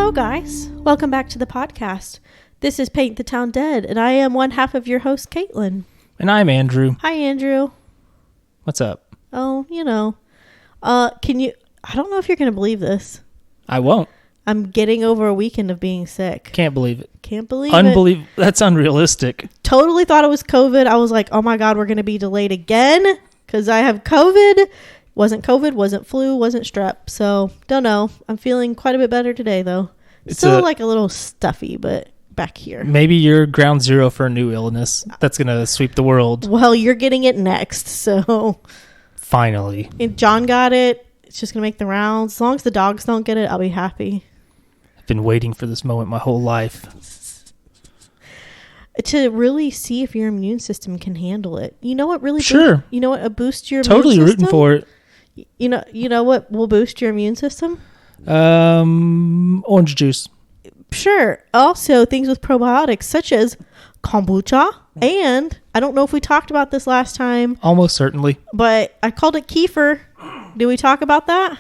Hello, guys. Welcome back to the podcast. This is Paint the Town Dead, and I am one half of your host, Caitlin. And I'm Andrew. Hi, Andrew. What's up? Oh, I don't know if you're going to believe this. I won't. I'm getting over a weekend of being sick. Can't believe it. Can't believe it. That's unrealistic. Totally thought it was COVID. I was like, oh my God, we're going to be delayed again because I have COVID. Wasn't COVID, wasn't flu, wasn't strep. So, don't know. I'm feeling quite a bit better today, though. Still like a little stuffy, but back here. Maybe you're ground zero for a new illness that's going to sweep the world. Well, you're getting it next, so. Finally. And John got it. It's just going to make the rounds. As long as the dogs don't get it, I'll be happy. I've been waiting for this moment my whole life. To really see if your immune system can handle it. You know what really Sure. You know what boosts your totally immune system? Rooting for it. You know what will boost your immune system? Orange juice. Sure. Also, things with probiotics such as kombucha. And I don't know if we talked about this last time. Almost certainly. But I called it kefir. Did we talk about that?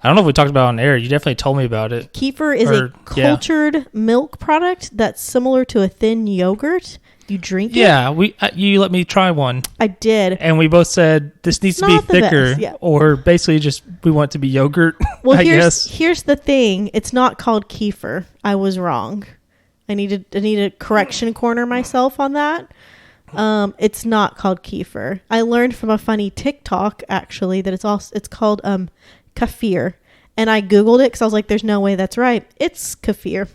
I don't know if we talked about it on air. You definitely told me about it. Kefir is a cultured milk product that's similar to a thin yogurt. You drink it? Yeah, you let me try one. I did. And we both said this needs to be thicker. Yeah. Or basically just we want it to be yogurt, well, I guess. Here's the thing. It's not called kefir. I was wrong. I need a correction corner myself on that. It's not called kefir. I learned from a funny TikTok, actually, that it's called kefir. And I Googled it because I was like, there's no way that's right. It's kefir.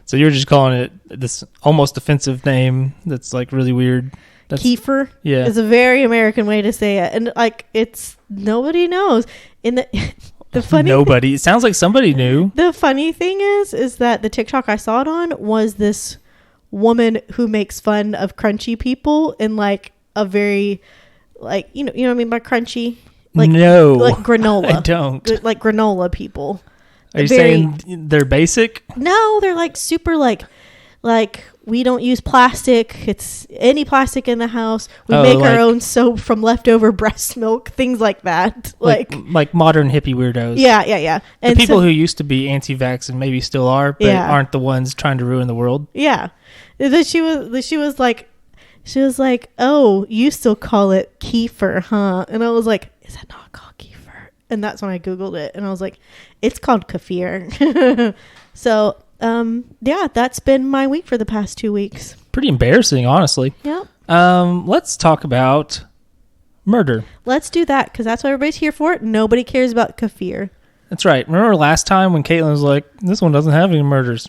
So you're just calling it this almost offensive name that's like really weird. Kefir. Yeah. Is a very American way to say it. And like it's nobody knows. In the funny nobody. It sounds like somebody knew. The funny thing is that the TikTok I saw it on was this woman who makes fun of crunchy people in like a very like you know what I mean by crunchy? Like no. Like granola. I don't. Like granola people. Are you saying they're basic? No, they're like super like we don't use plastic. It's any plastic in the house. We make our own soap from leftover breast milk, things like that. Like modern hippie weirdos. Yeah. And the people who used to be anti-vax and maybe still are, but aren't the ones trying to ruin the world. Yeah. She was like, oh, you still call it kefir, huh? And I was like, is that not called kefir? And that's when I Googled it. And I was like, it's called kefir. So, that's been my week for the past 2 weeks. Pretty embarrassing, honestly. Yeah. Let's talk about murder. Let's do that, because that's what everybody's here for. Nobody cares about kefir. That's right. Remember last time when Caitlin was like, this one doesn't have any murders.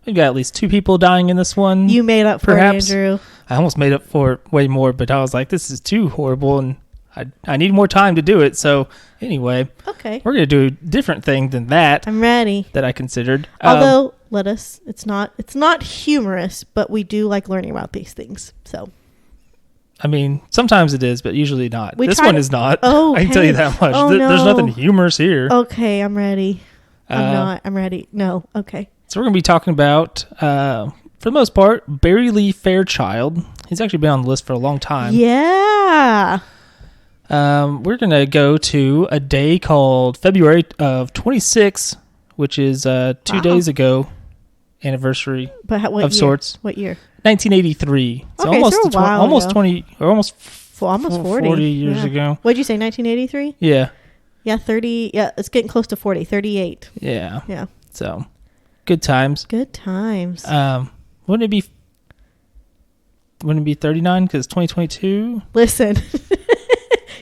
We've got at least 2 people dying in this one. You made up for it, Andrew. I almost made up for it way more, but I was like, this is too horrible, and I need more time to do it. So anyway, okay, we're going to do a different thing than that. I'm ready. That I considered. Although, it's not humorous, but we do like learning about these things. So, I mean, sometimes it is, but usually not. This one is not. Oh, I can tell you that much. Oh, no. There's nothing humorous here. Okay, I'm ready. I'm ready. No, okay. So we're going to be talking about, for the most part, Barry Lee Fairchild. He's actually been on the list for a long time. Yeah. We're going to go to a day called February of 26, which is 2 days ago, anniversary of sorts. What year? 1983. It's okay, almost 20 or almost 40 years ago. What'd you say, 1983? Yeah. Yeah, 30. Yeah, it's getting close to 40. 38. Yeah. Yeah. So, good times. Good times. Wouldn't it be 39 because 2022? Listen.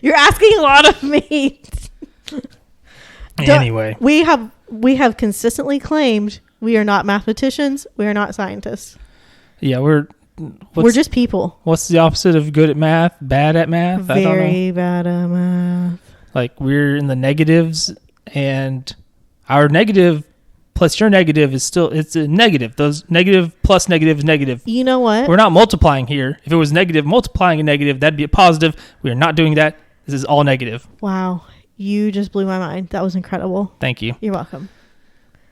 You're asking a lot of me. Anyway, we have consistently claimed we are not mathematicians. We are not scientists. Yeah, we're just people. What's the opposite of good at math? Bad at math? Very bad at math. Like we're in the negatives, and our negative plus your negative is it's a negative. Those negative plus negative is negative. You know what? We're not multiplying here. If it was negative multiplying a negative, that'd be a positive. We are not doing that. This is all negative. Wow. You just blew my mind. That was incredible. Thank you. You're welcome.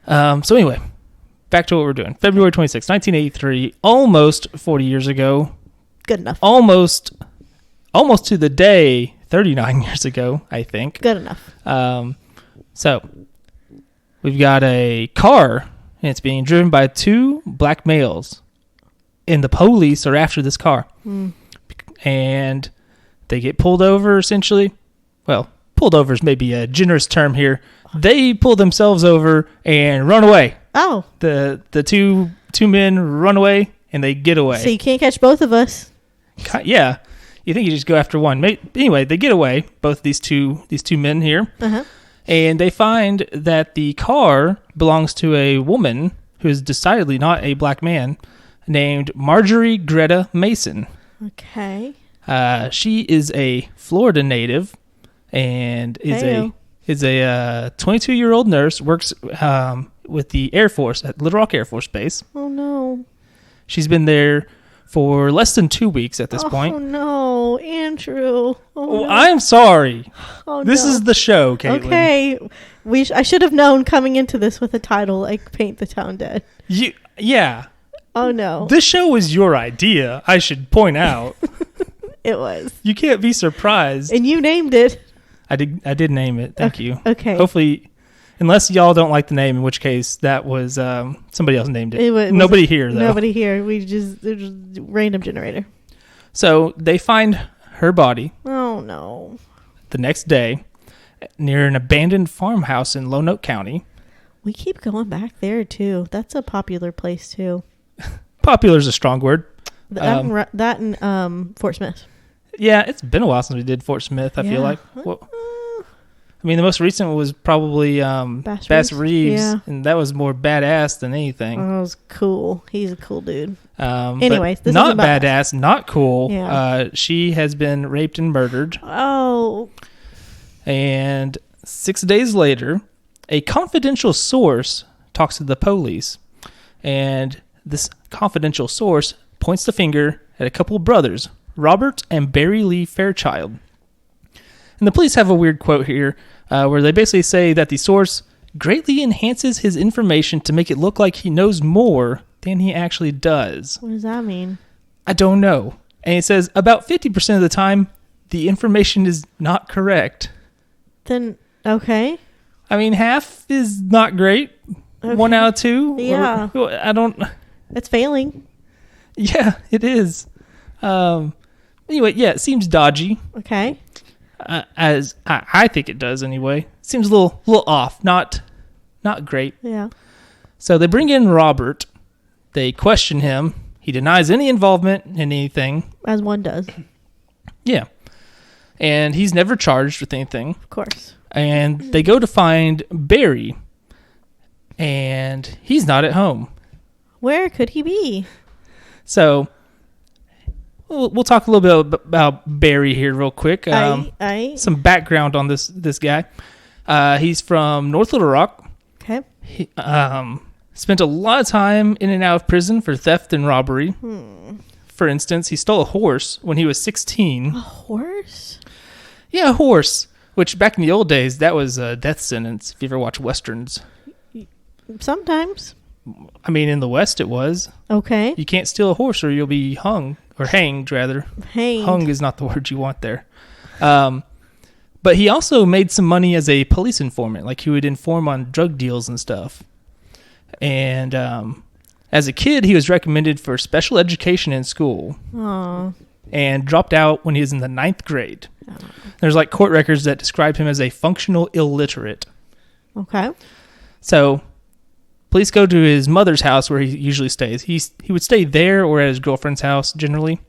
So anyway, back to what we're doing. February 26, 1983, almost 40 years ago. Good enough. Almost to the day, 39 years ago, I think. Good enough. So we've got a car and it's being driven by 2 black males. And the police are after this car. And they get pulled over, essentially. Well, pulled over is maybe a generous term here. They pull themselves over and run away. Oh. The two men run away, and they get away. So you can't catch both of us. Yeah. You think you just go after one. Anyway, they get away, both these two men here. Uh-huh. And they find that the car belongs to a woman who is decidedly not a black man, named Marjorie Greta Mason. Okay. She is a Florida native and is a 22-year-old nurse, works with the Air Force at Little Rock Air Force Base. Oh, no. She's been there for less than 2 weeks at this point. Oh, no. Andrew. Oh, no. I'm sorry. Oh, this is the show, Caitlin. Okay. I should have known coming into this with a title like Paint the Town Dead. Yeah. Oh, no. This show was your idea, I should point out. It was. You can't be surprised. And you named it. I did name it. Thank you. Okay. Hopefully, unless y'all don't like the name, in which case that was somebody else named it. Nobody here, though. Nobody here. They're just random generator. So they find her body. Oh, no. The next day near an abandoned farmhouse in Lonoke County. We keep going back there, too. That's a popular place, too. Popular is a strong word. That and Fort Smith. Yeah, it's been a while since we did Fort Smith, I feel like. Well, I mean, the most recent was probably Bass Reeves, and that was more badass than anything. Oh, that was cool. He's a cool dude. Anyways, this not badass, not cool. Yeah. She has been raped and murdered. Oh. And 6 days later, a confidential source talks to the police, and this confidential source points the finger at a couple of brothers, Robert and Barry Lee Fairchild. And the police have a weird quote here where they basically say that the source greatly enhances his information to make it look like he knows more than he actually does. What does that mean? I don't know. And he says about 50% of the time, the information is not correct. Then, okay. I mean, half is not great. Okay. 1 out of 2. Yeah. I don't... That's failing. Yeah, it is. Anyway, yeah, it seems dodgy. Okay. As I think it does anyway. Seems a little off. Not great. Yeah. So they bring in Robert. They question him. He denies any involvement in anything. As one does. Yeah. And he's never charged with anything. Of course. And they go to find Barry. And he's not at home. Where could he be? So, we'll talk a little bit about Barry here real quick. Some background on this guy. He's from North Little Rock. Okay. He spent a lot of time in and out of prison for theft and robbery. For instance, he stole a horse when he was 16. A horse? Yeah, a horse. Which back in the old days, that was a death sentence. If you ever watch Westerns. Sometimes. I mean, in the West it was. Okay. You can't steal a horse or you'll be hung. Or hanged, rather. Hanged. Hung is not the word you want there. But he also made some money as a police informant. Like, he would inform on drug deals and stuff. And as a kid, he was recommended for special education in school. Aww. And dropped out when he was in the 9th grade. Aww. There's, like, court records that describe him as a functional illiterate. Okay. So... police go to his mother's house where he usually stays. He would stay there or at his girlfriend's house, generally.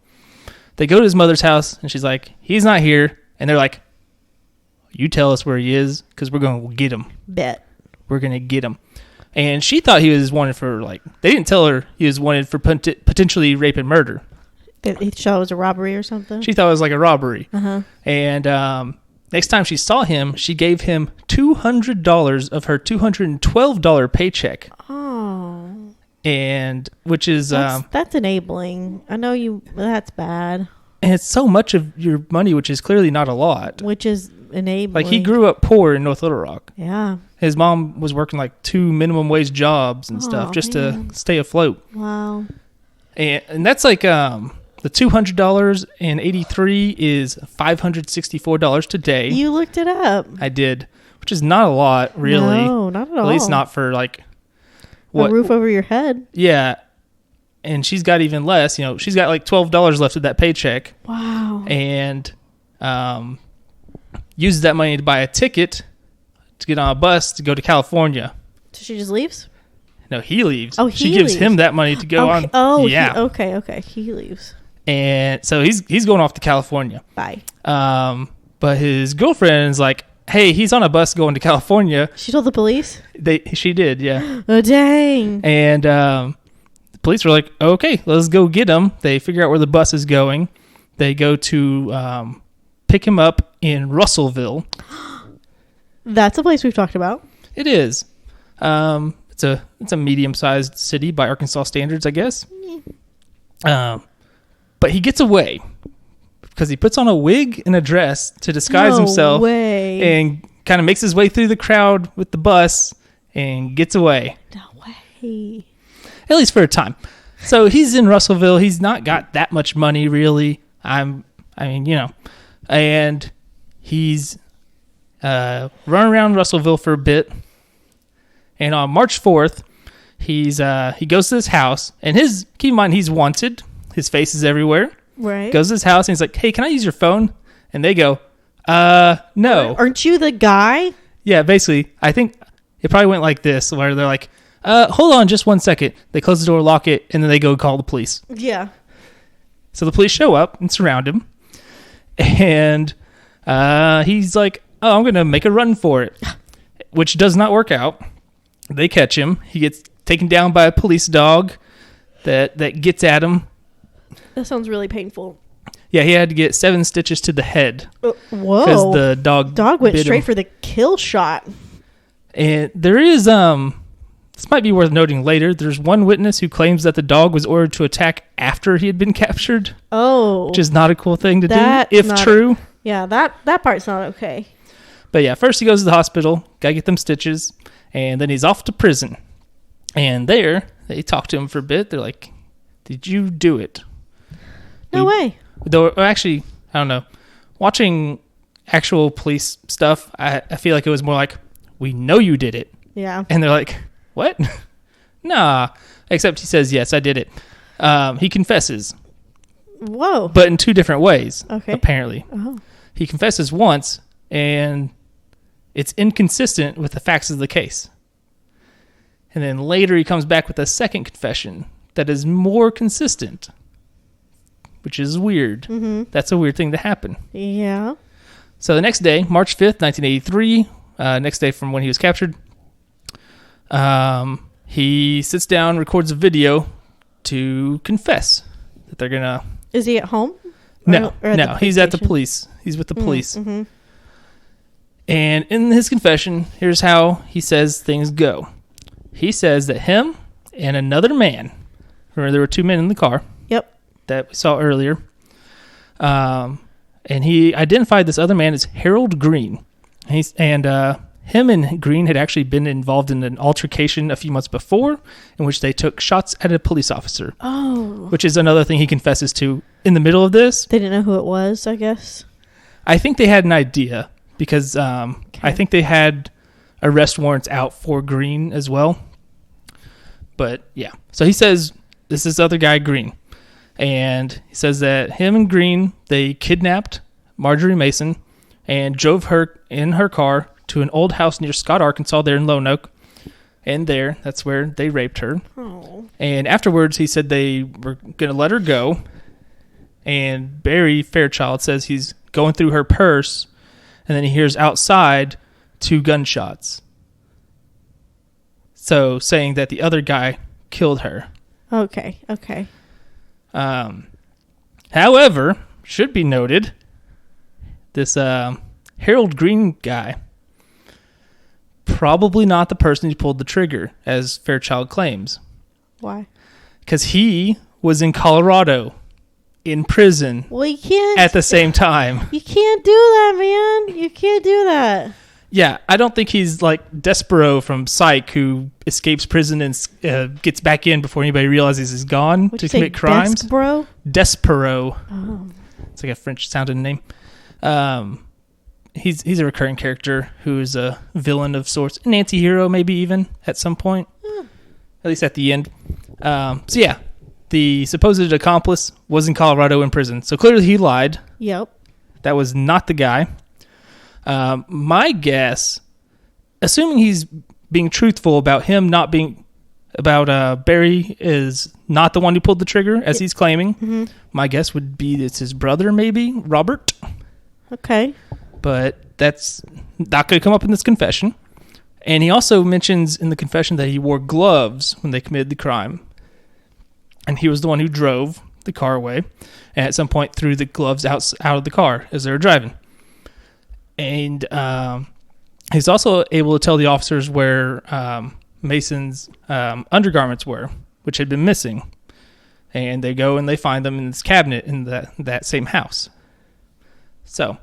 They go to his mother's house, and she's like, he's not here. And they're like, you tell us where he is, because we're going to get him. Bet. We're going to get him. And she thought he was wanted for, like, they didn't tell her he was wanted for potentially rape and murder. He thought it was a robbery or something? She thought it was like a robbery. Uh-huh. And next time she saw him, she gave him $200 of her $212 paycheck. Oh. And which is that's enabling. I know that's bad. And it's so much of your money, which is clearly not a lot. Which is enabling. Like, he grew up poor in North Little Rock. Yeah. His mom was working like 2 minimum wage jobs and stuff just to stay afloat. Wow. And that's like the $200.83 is $564 today. You looked it up. I did, which is not a lot, really. No, not at all. At least not for, like, A roof over your head. Yeah. And she's got even less. She's got like $12 left of that paycheck. Wow. And uses that money to buy a ticket to get on a bus to go to California. So she just leaves? No, he leaves. Oh, she gives him that money to go on. Oh, yeah. Okay. He leaves. And so he's going off to California. Bye. But his girlfriend is like, hey, he's on a bus going to California. She told the police? She did, yeah. Oh, dang. And the police were like, okay, let's go get him. They figure out where the bus is going. They go to pick him up in Russellville. That's a place we've talked about. It is. It's a medium-sized city by Arkansas standards, I guess. But he gets away because he puts on a wig and a dress to disguise himself and kind of makes his way through the crowd with the bus and gets away. No way. At least for a time. So he's in Russellville. He's not got that much money, really. And he's running around Russellville for a bit. And on March 4th, he goes to this house. And keep in mind, he's wanted. His face is everywhere. Right. Goes to his house and he's like, hey, can I use your phone? And they go, no. Aren't you the guy? Yeah, basically. I think it probably went like this, where they're like, hold on just 1 second. They close the door, lock it, and then they go call the police. Yeah. So the police show up and surround him. And he's like, oh, I'm going to make a run for it, which does not work out. They catch him. He gets taken down by a police dog that gets at him. That sounds really painful. Yeah, he had to get 7 stitches to the head. Whoa. Because the dog went bit straight him. for the kill shot. And there is, this might be worth noting later, there's one witness who claims that the dog was ordered to attack after he had been captured. Oh. Which is not a cool thing to do, if true. Yeah, that part's not okay. But yeah, first he goes to the hospital, gotta get them stitches, and then he's off to prison. And there, they talk to him for a bit. They're like, did you do it? No way. Though, actually, I don't know. Watching actual police stuff, I feel like it was more like, we know you did it. Yeah. And they're like, what? Nah. Except he says, yes, I did it. He confesses. Whoa. But in 2 different ways, apparently. Oh. He confesses once, and it's inconsistent with the facts of the case. And then later he comes back with a second confession that is more consistent, which is weird. Mm-hmm. That's a weird thing to happen. Yeah. So the next day, March 5th, 1983, next day from when he was captured, he sits down, records a video to confess that they're going to... Is he at home? No, he's at the police. He's with the police. Mm-hmm. And in his confession, here's how he says things go. He says that him and another man, remember there were 2 men in the car. Yep. That we saw earlier. And he identified this other man as Harold Green. Him and Green had actually been involved in an altercation a few months before in which they took shots at a police officer. Oh. Which is another thing he confesses to in the middle of this. They didn't know who it was, I guess. I think they had an idea because I think they had arrest warrants out for Green as well. But yeah. So he says this is other guy, Green. And he says that him and Green, they kidnapped Marjorie Mason and drove her in her car to an old house near Scott, Arkansas, there in Lonoke. And that's where they raped her. Oh. And afterwards, he said they were going to let her go. And Barry Fairchild says he's going through her purse, and then he hears outside 2 gunshots. So saying that the other guy killed her. Okay. However, should be noted, this Harold Green guy, probably not the person who pulled the trigger, as Fairchild claims. Why? Because he was in Colorado, in prison, well, you can't at the same time. You can't do that, man. You can't do that. Yeah, I don't think he's like Despero from Psych, who escapes prison and gets back in before anybody realizes he's gone to commit crimes. Despero. Oh. It's like a French-sounding name. He's a recurring character who is a villain of sorts, an anti-hero maybe even at some point. at least at the end. So yeah, the supposed accomplice was in Colorado in prison. So clearly he lied. Yep. That was not the guy. My guess, assuming he's being truthful about him not being, about Barry is not the one who pulled the trigger, as he's claiming. Mm-hmm. My guess would be it's his brother, maybe, Robert. Okay. But that's not going to come up in this confession. And he also mentions in the confession that he wore gloves when they committed the crime. And he was the one who drove the car away. And at some point threw the gloves out of the car as they were driving. And he's also able to tell the officers where Mason's undergarments were, which had been missing. And they go and they find them in this cabinet in that same house. So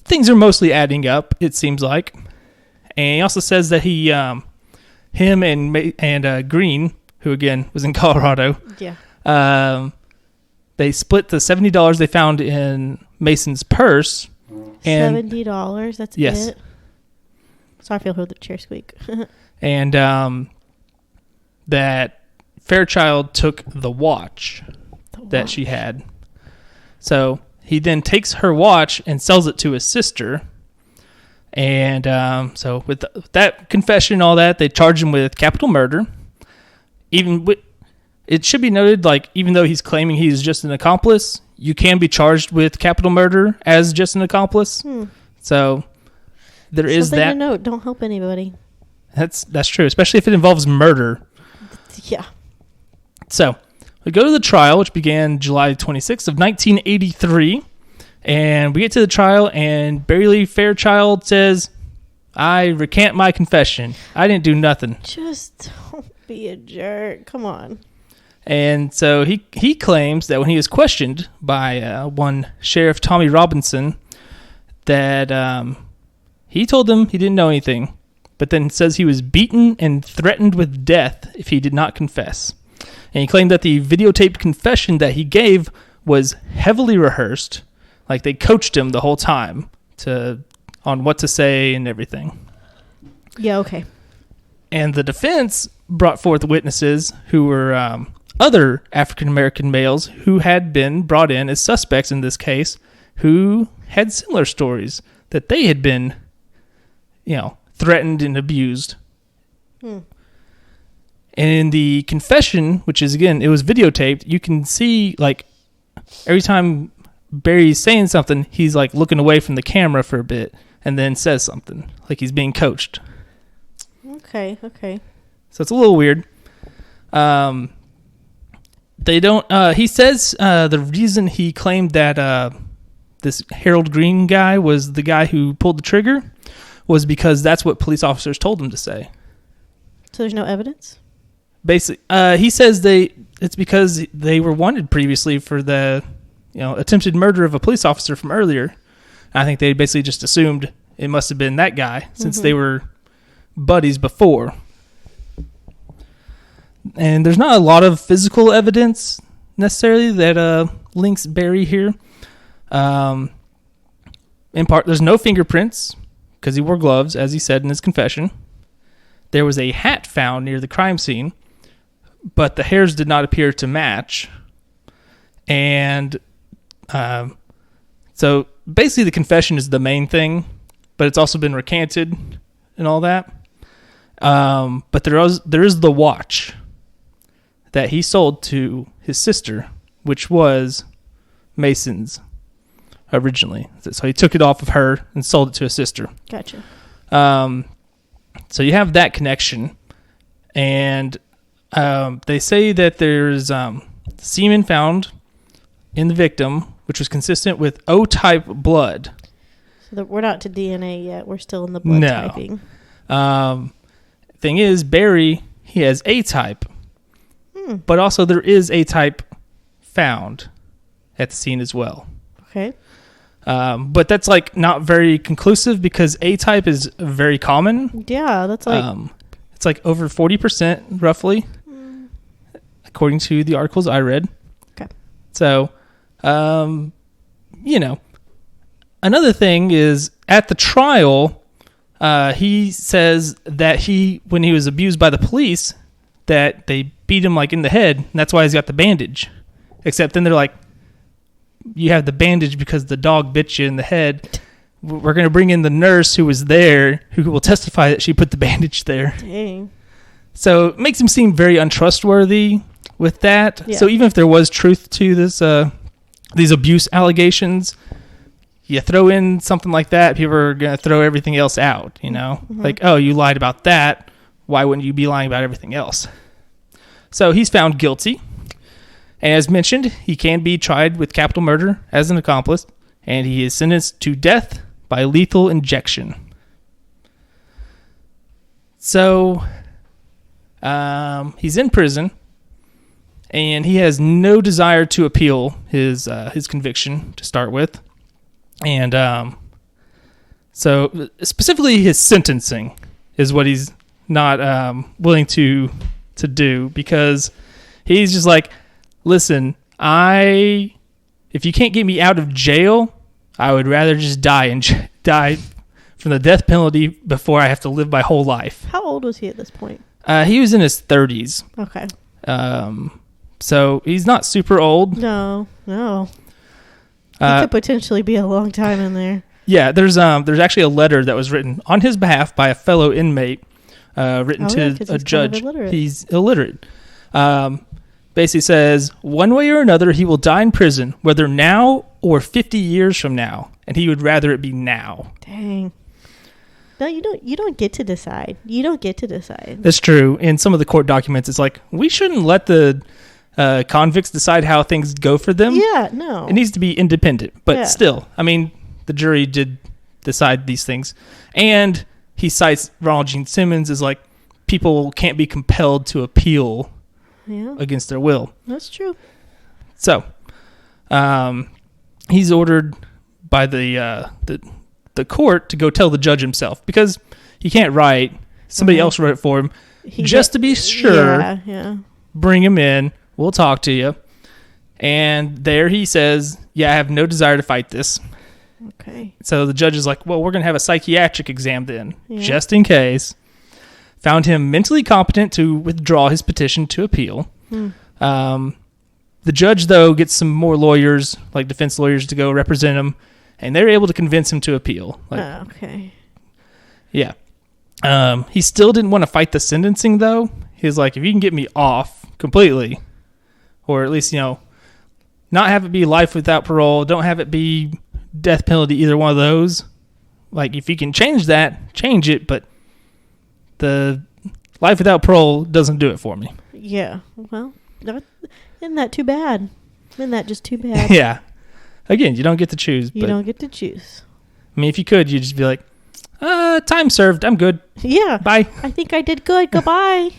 things are mostly adding up, it seems like. And he also says that him and Green, who again was in Colorado, they split the $70 they found in Mason's purse. And $70. That's yes. it. Sorry if you'll hear the chair squeak. And that Fairchild took the watch that she had. So he then takes her watch and sells it to his sister. And so with that confession and all that, they charge him with capital murder. It should be noted, like, even though he's claiming he's just an accomplice, you can be charged with capital murder as just an accomplice. So there is that. Something to note, don't help anybody. That's true, especially if it involves murder. Yeah. So we go to the trial, which began July 26th of 1983. And we get to the trial, and Barry Lee Fairchild says, I recant my confession. I didn't do nothing. Just don't be a jerk. Come on. And so he claims that when he was questioned by one Sheriff Tommy Robinson, that he told him he didn't know anything, but then says he was beaten and threatened with death if he did not confess. And he claimed that the videotaped confession that he gave was heavily rehearsed. Like, they coached him the whole time on what to say and everything. Yeah, okay. And the defense brought forth witnesses who were other African-American males who had been brought in as suspects in this case, who had similar stories that they had been, threatened and abused. And in the confession, which is, again, it was videotaped, you can see, like, every time Barry's saying something, he's like looking away from the camera for a bit and then says something, like he's being coached. Okay. So it's a little weird. They don't, he says the reason he claimed that this Harold Green guy was the guy who pulled the trigger was because that's what police officers told him to say. So there's no evidence? Basically, he says it's because they were wanted previously for the attempted murder of a police officer from earlier. I think they basically just assumed it must have been that guy since they were buddies before. And there's not a lot of physical evidence necessarily that links Barry here. In part, there's no fingerprints because he wore gloves, as he said in his confession. There was a hat found near the crime scene, but the hairs did not appear to match. And so basically the confession is the main thing, but it's also been recanted and all that. But there is the watch that he sold to his sister, which was Mason's originally. So he took it off of her and sold it to his sister. Gotcha. So you have that connection. And they say that there's semen found in the victim, which was consistent with O-type blood. So we're not to DNA yet. We're still in the blood typing. Thing is, Barry, he has A-type. But also there is A-type found at the scene as well. Okay. But that's like not very conclusive because A-type is very common. Yeah, that's like... it's like over 40% roughly, according to the articles I read. Okay. So, another thing is at the trial, he says that when he was abused by the police, that they beat him like in the head, and that's why he's got the bandage. Except then they're like, you have the bandage because the dog bit you in the head. We're going to bring in the nurse who was there, who will testify that she put the bandage there. Dang. So it makes him seem very untrustworthy with that. Yeah. So even if there was truth to this, these abuse allegations, you throw in something like that, people are going to throw everything else out, you know? Mm-hmm. Like, oh, you lied about that. Why wouldn't you be lying about everything else? So he's found guilty. As mentioned, he can be tried with capital murder as an accomplice, and he is sentenced to death by lethal injection. So he's in prison, and he has no desire to appeal his conviction to start with. And so specifically his sentencing is what he's not willing to do, because he's just like, listen, if you can't get me out of jail, I would rather just die from the death penalty before I have to live my whole life. How old was he at this point? He was in his 30s. Okay. So he's not super old. No. He could potentially be a long time in there. Yeah, there's actually a letter that was written on his behalf by a fellow inmate, written to a judge. He's illiterate. Basically says, one way or another, he will die in prison, whether now or 50 years from now, and he would rather it be now. Dang. No, you don't get to decide. You don't get to decide. That's true. In some of the court documents, it's like, we shouldn't let the convicts decide how things go for them. Yeah, no. It needs to be independent. But still, I mean, the jury did decide these things. And he cites Ronald Gene Simmons as like, people can't be compelled to appeal against their will. That's true. So, he's ordered by the court to go tell the judge himself, because he can't write. Somebody else wrote it for him. To be sure. Yeah. Bring him in. We'll talk to you. And there he says, yeah, I have no desire to fight this. Okay. So the judge is like, well, we're going to have a psychiatric exam then, just in case. Found him mentally competent to withdraw his petition to appeal. The judge, though, gets some more lawyers, like defense lawyers, to go represent him, and they're able to convince him to appeal. Okay. Yeah. He still didn't want to fight the sentencing, though. He was like, if you can get me off completely, or at least, not have it be life without parole, don't have it be death penalty, either one of those. Like, if you can change that, change it, but the life without parole doesn't do it for me. Yeah. Well, isn't that too bad? Isn't that just too bad? Yeah. Again, you don't get to choose. You don't get to choose. I mean, if you could, you'd just be like, time served. I'm good. Yeah. Bye. I think I did good. Goodbye.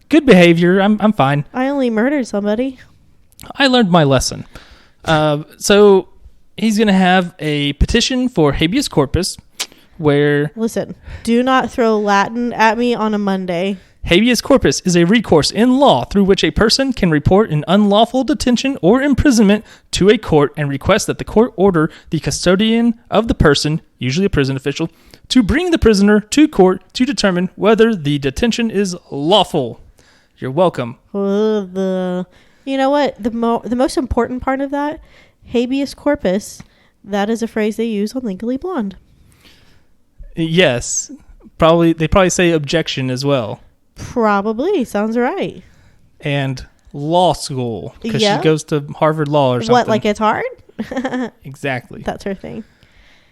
Good behavior. I'm fine. I only murdered somebody. I learned my lesson. So he's going to have a petition for habeas corpus where... Listen, do not throw Latin at me on a Monday. Habeas corpus is a recourse in law through which a person can report an unlawful detention or imprisonment to a court and request that the court order the custodian of the person, usually a prison official, to bring the prisoner to court to determine whether the detention is lawful. You're welcome. You know what? The most important part of that, habeas corpus, that is a phrase they use on Legally Blonde. Yes. They probably say objection as well. Probably. Sounds right. And law school, because she goes to Harvard Law or something. What, like it's hard? Exactly. That's her thing.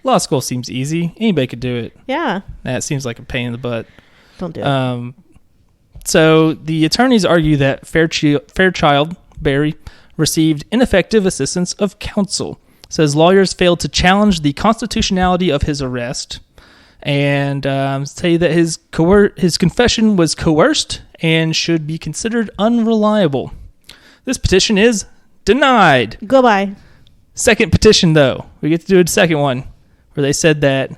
Law school seems easy. Anybody could do it. Yeah. That seems like a pain in the butt. Don't do it. So the attorneys argue that Fairchild, Barry, received ineffective assistance of counsel. Says lawyers failed to challenge the constitutionality of his arrest, and say that his confession was coerced and should be considered unreliable. This petition is denied. Goodbye. Second petition, though. We get to do a second one, where they said that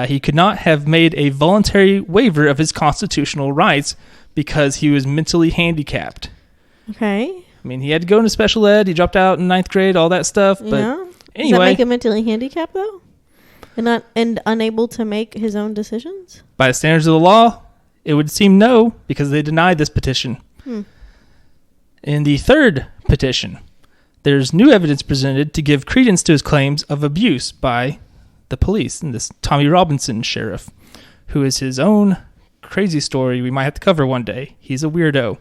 he could not have made a voluntary waiver of his constitutional rights because he was mentally handicapped. Okay. I mean, he had to go into special ed. He dropped out in 9th grade, all that stuff. But anyway. Does that make him mentally handicapped, though? And unable to make his own decisions? By the standards of the law, it would seem no, because they denied this petition. In the third petition, there's new evidence presented to give credence to his claims of abuse by the police and this Tommy Robinson sheriff, who is his own crazy story we might have to cover one day. He's a weirdo.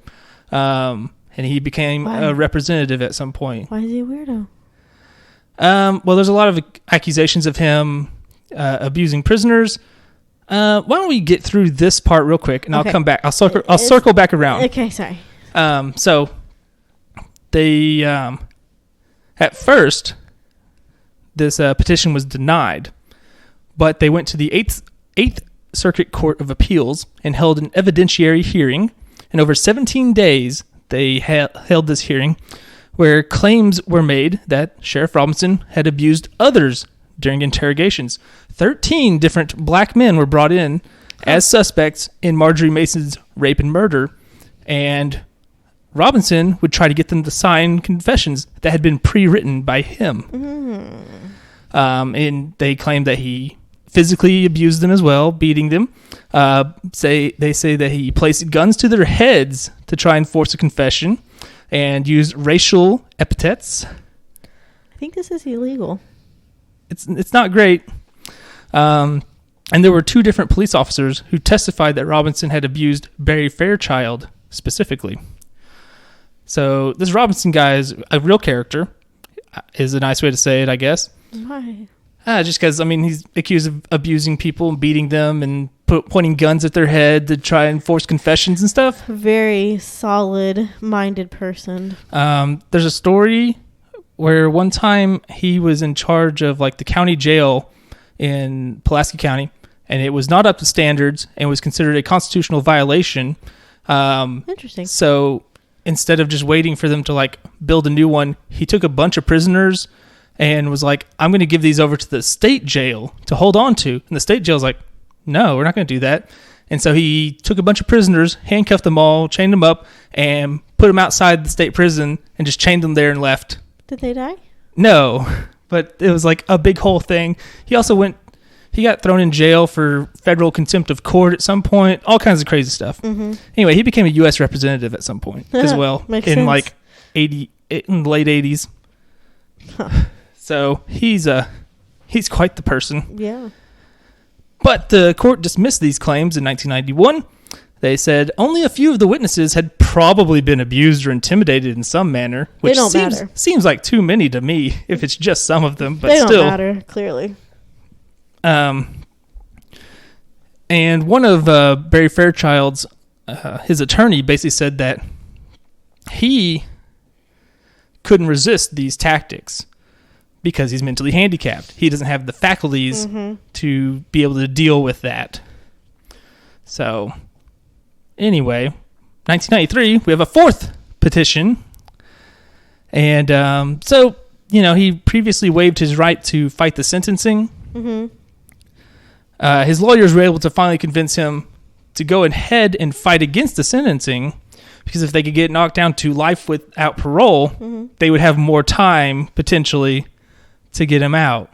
And he became a representative at some point. Why is he a weirdo? Well, there's a lot of accusations of him abusing prisoners. Why don't we get through this part real quick, and I'll come back. I'll circle back around. Okay, sorry. So they at first this petition was denied, but they went to the Eighth Circuit Court of Appeals and held an evidentiary hearing. And over 17 days, they held this hearing where claims were made that Sheriff Robinson had abused others during interrogations. 13 different black men were brought in as suspects in Marjorie Mason's rape and murder, and Robinson would try to get them to sign confessions that had been pre-written by him. And they claimed that he physically abused them as well, beating them. They say that he placed guns to their heads to try and force a confession and used racial epithets. I think this is illegal. It's not great. And there were 2 different police officers who testified that Robinson had abused Barry Fairchild specifically. So this Robinson guy is a real character, is a nice way to say it, I guess. Why? Just because, he's accused of abusing people and beating them and pointing guns at their head to try and force confessions and stuff. Very solid-minded person. There's a story where one time he was in charge of the county jail in Pulaski County, and it was not up to standards and was considered a constitutional violation. Interesting. So instead of just waiting for them to build a new one, he took a bunch of prisoners and was like, I'm going to give these over to the state jail to hold on to. And the state jail's like, no, we're not going to do that. And so he took a bunch of prisoners, handcuffed them all, chained them up, and put them outside the state prison and just chained them there and left. Did they die? No, but it was a big whole thing. He got thrown in jail for federal contempt of court at some point, all kinds of crazy stuff. Anyway, he became a U.S. representative at some point as well in sense. in the late 80s. So he's quite the person. Yeah. But the court dismissed these claims in 1991. They said only a few of the witnesses had probably been abused or intimidated in some manner, which seems like too many to me if it's just some of them. But they still, don't matter, clearly. And one of Barry Fairchild's his attorney basically said that he couldn't resist these tactics because he's mentally handicapped. He doesn't have the faculties to be able to deal with that. So, anyway, 1993, we have a 4th petition. And so, he previously waived his right to fight the sentencing. His lawyers were able to finally convince him to go ahead and fight against the sentencing, because if they could get knocked down to life without parole, they would have more time potentially to get him out.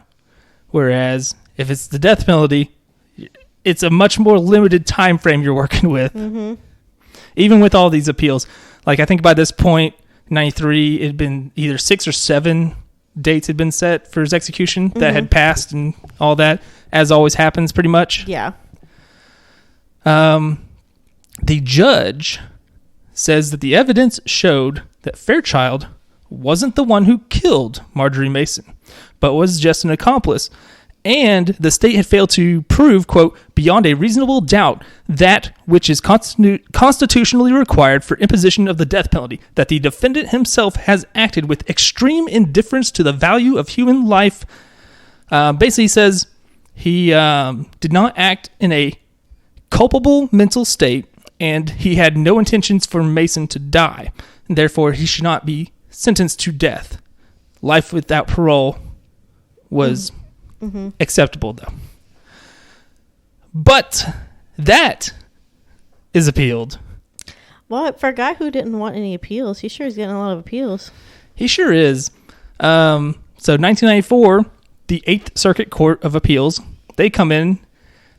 Whereas if it's the death penalty, it's a much more limited time frame you're working with. Even with all these appeals. I think by this point, 93, it had been either 6 or 7 dates had been set for his execution that had passed and all that, as always happens pretty much. Yeah. The judge says that the evidence showed that Fairchild wasn't the one who killed Marjorie Mason, but was just an accomplice. And the state had failed to prove, quote, beyond a reasonable doubt that which is constitutionally required for imposition of the death penalty, that the defendant himself has acted with extreme indifference to the value of human life. Basically says he did not act in a culpable mental state, and he had no intentions for Mason to die. And therefore, he should not be sentenced to death. Life without parole was acceptable, though. But that is appealed. Well, for a guy who didn't want any appeals, he sure is getting a lot of appeals. He sure is. So 1994, the Eighth Circuit Court of Appeals they come in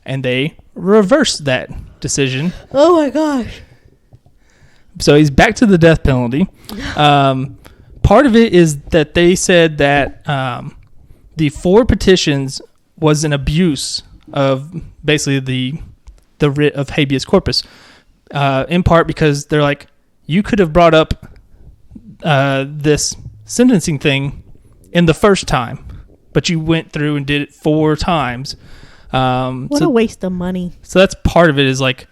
and they reverse that decision. Oh my gosh. So he's back to the death penalty. Part of it is that they said that the 4 petitions was an abuse of basically the writ of habeas corpus, in part because they're like, you could have brought up this sentencing thing in the first time, but you went through and did it 4 times. What a waste of money. So that's part of it, is like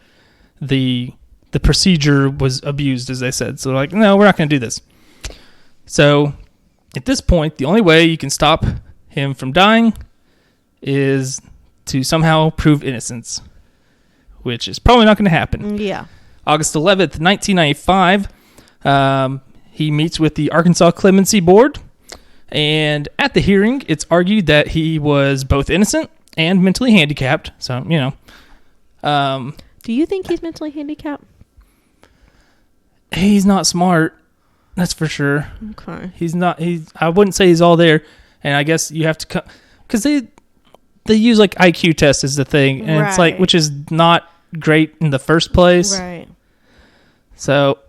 the procedure was abused, as they said. So like, no, we're not going to do this. So at this point, the only way you can stop him from dying is to somehow prove innocence, which is probably not going to happen. Yeah. August 11th, 1995, he meets with the Arkansas Clemency Board, and at the hearing, it's argued that he was both innocent and mentally handicapped. So, you know. Do you think he's mentally handicapped? He's not smart. That's for sure. Okay. He's not. I wouldn't say he's all there. And I guess you have to come, because they use like IQ tests as the thing, and it's like, which is not great in the first place. Right. So,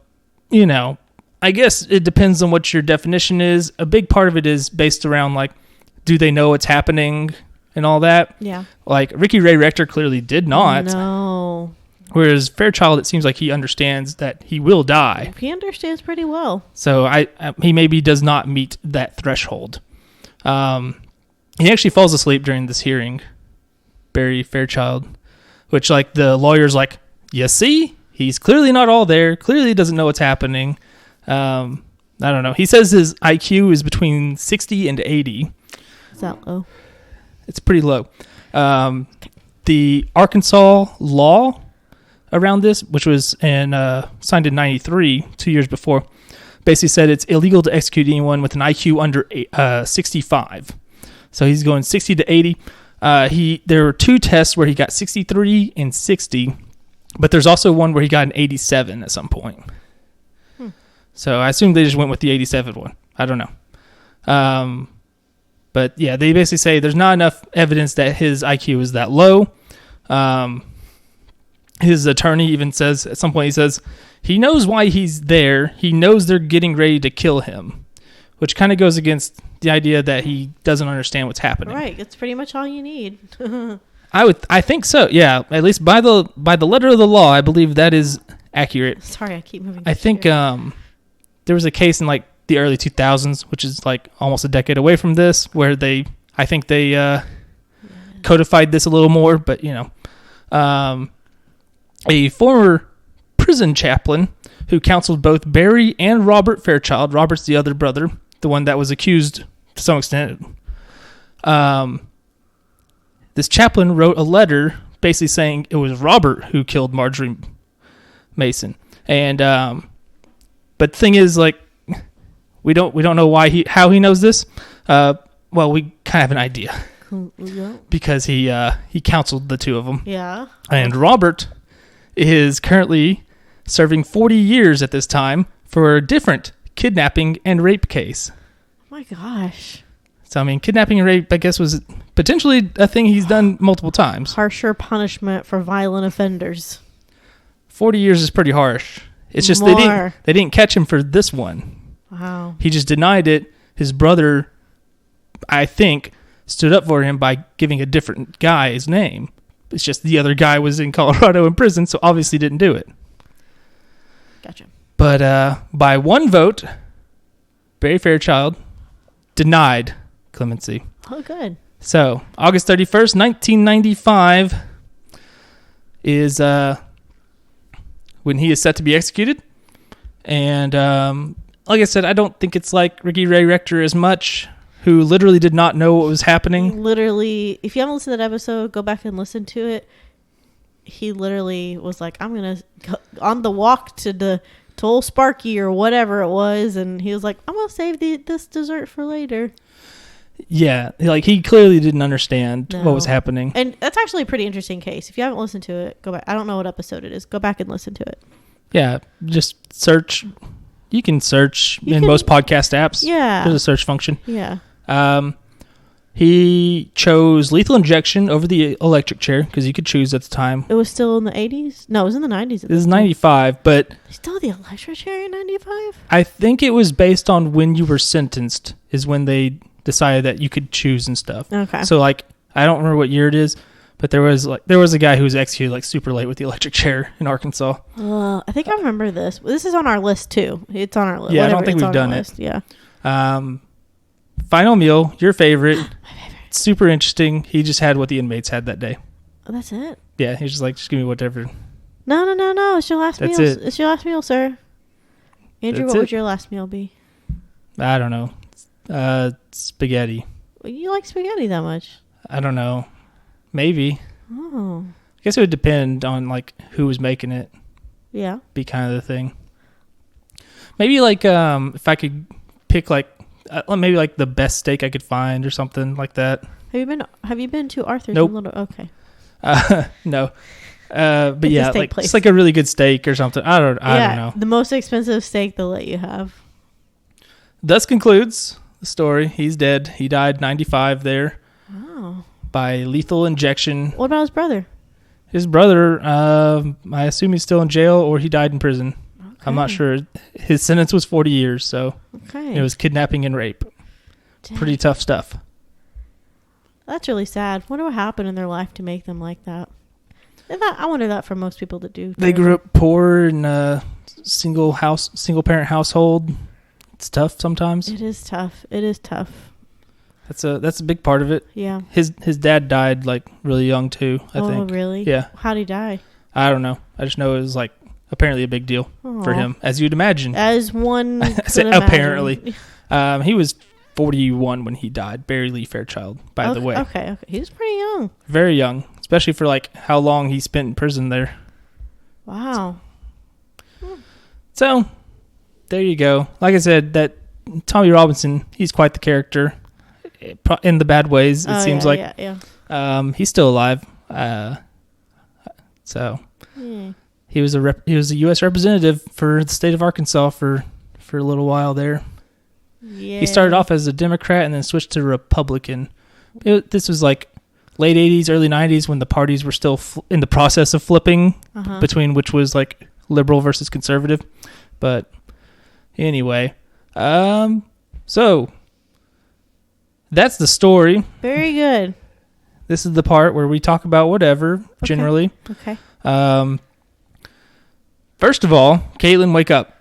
you know, I guess it depends on what your definition is. A big part of it is based around like, do they know what's happening and all that? Yeah. Like Ricky Ray Rector clearly did not. No. Whereas Fairchild, it seems like he understands that he will die. He understands pretty well. So he maybe does not meet that threshold. He actually falls asleep during this hearing, Barry Fairchild, which like the lawyer's like, you see, he's clearly not all there. Clearly doesn't know what's happening. I don't know. He says his IQ is between 60 and 80. Is that low? It's pretty low. The Arkansas law around this, which was signed in 93, 2 years before, basically said it's illegal to execute anyone with an IQ under 65. So he's going 60 to 80. There were 2 tests where he got 63 and 60, but there's also one where he got an 87 at some point. So I assume they just went with the 87 one. I don't know. But yeah, they basically say there's not enough evidence that his IQ is that low. His attorney even says, at some point, he says, he knows why he's there. He knows they're getting ready to kill him, which kind of goes against the idea that he doesn't understand what's happening. Right. It's pretty much all you need. I think so. Yeah. At least by the letter of the law, I believe that is accurate. Sorry, I keep moving. I think there was a case in like the early 2000s, which is like almost a decade away from this, where I think they codified this a little more, but you know, a former prison chaplain who counseled both Barry and Robert Fairchild. Robert's the other brother, the one that was accused to some extent. This chaplain wrote a letter basically saying it was Robert who killed Marjorie Mason. And but the thing is, like, we don't know how he knows this. Well, we kind of have an idea. Yeah. Because he counseled the 2 of them. Yeah. And Robert is currently serving 40 years at this time for a different kidnapping and rape case. Oh my gosh. So, I mean, kidnapping and rape, I guess, was potentially a thing he's done multiple times. Harsher punishment for violent offenders. 40 years is pretty harsh. It's just More. they didn't catch him for this one. Wow. He just denied it. His brother, I think, stood up for him by giving a different guy his name. It's just the other guy was in Colorado in prison, so obviously didn't do it. Gotcha. But by 1 vote, Barry Fairchild denied clemency. Oh, good. So August 31st, 1995 is when he is set to be executed. And like I said, I don't think it's like Ricky Ray Rector as much, who literally did not know what was happening. Literally, if you haven't listened to that episode, go back and listen to it. He literally was like, I'm going to go on the walk to Old Sparky or whatever it was. And he was like, I'm going to save this dessert for later. Yeah, like he clearly didn't understand what was happening. And that's actually a pretty interesting case. If you haven't listened to it, go back. I don't know what episode it is. Go back and listen to it. Yeah, just search. You can search in most podcast apps. Yeah. There's a search function. Yeah. He chose lethal injection over the electric chair because you could choose at the time. It was still in the 80s? No, it was in the 90s. This is 95, but... Still the electric chair in 95? I think it was based on when you were sentenced is when they decided that you could choose and stuff. Okay. So, like, I don't remember what year it is, but there was a guy who was executed, like, super late with the electric chair in Arkansas. I think I remember this. This is on our list, too. It's on our list. Yeah, I don't think we've done it. Yeah. Final meal, your favorite. Super interesting. He just had what the inmates had that day. Oh, that's it? Yeah, he's just like, just give me whatever. No. It's your last meal. It's your last meal, sir. Andrew, what would your last meal be? I don't know. Spaghetti. Well, you like spaghetti that much? I don't know. Maybe. Oh. I guess it would depend on, like, who was making it. Yeah. Be kind of the thing. Maybe, like, if I could pick, like, maybe like the best steak I could find or something like that. Have you been to Arthur's? Nope. Okay. No. But it's yeah, like place. It's like a really good steak or something. I don't know. The most expensive steak they'll let you have. Thus concludes the story. He's dead. He died 95 there. Oh. By lethal injection. What about his brother? His brother, I assume he's still in jail or he died in prison. Okay. I'm not sure. His sentence was 40 years, so it was kidnapping and rape. Dang. Pretty tough stuff. That's really sad. Wonder what happened in their life to make them like that. I wonder that for most people that do. They grew up poor in a single parent household. It's tough sometimes. It is tough. That's a big part of it. Yeah. His dad died like really young too, I think. Oh, really? Yeah. How'd he die? I don't know. I just know it was like apparently a big deal for him, as you'd imagine. As one apparently. He was 41 when he died. Barry Lee Fairchild, by the way. Okay. He was pretty young. Very young, especially for like how long he spent in prison there. Wow. So, there you go. Like I said, that Tommy Robinson, he's quite the character in the bad ways. It seems like. Yeah. He's still alive. So. Yeah. He was a U.S. representative for the state of Arkansas for a little while there. Yeah. He started off as a Democrat and then switched to Republican. This was like late 80s, early 90s when the parties were still in the process of flipping between which was like liberal versus conservative. But anyway, so that's the story. Very good. This is the part where we talk about whatever, generally. Okay. First of all, Caitlin, wake up.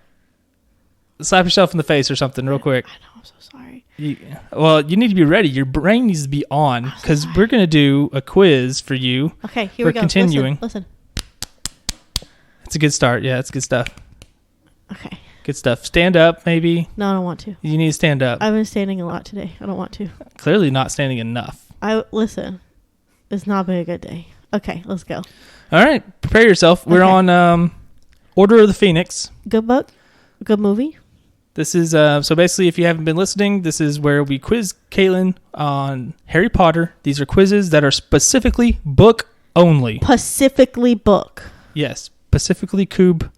Slap yourself in the face or something real quick. I know, I'm so sorry. You need to be ready. Your brain needs to be on because we're going to do a quiz for you. Okay, here we go. Continuing. Listen. It's a good start. Yeah, it's good stuff. Okay. Good stuff. Stand up, maybe. No, I don't want to. You need to stand up. I've been standing a lot today. I don't want to. Clearly not standing enough. Listen. It's not been a good day. Okay, let's go. All right, prepare yourself. We're on Order of the Phoenix. Good book. Good movie. This is, so basically, if you haven't been listening, this is where we quiz Caitlin on Harry Potter. These are quizzes that are specifically book only. Specifically book. Yes, specifically Coob.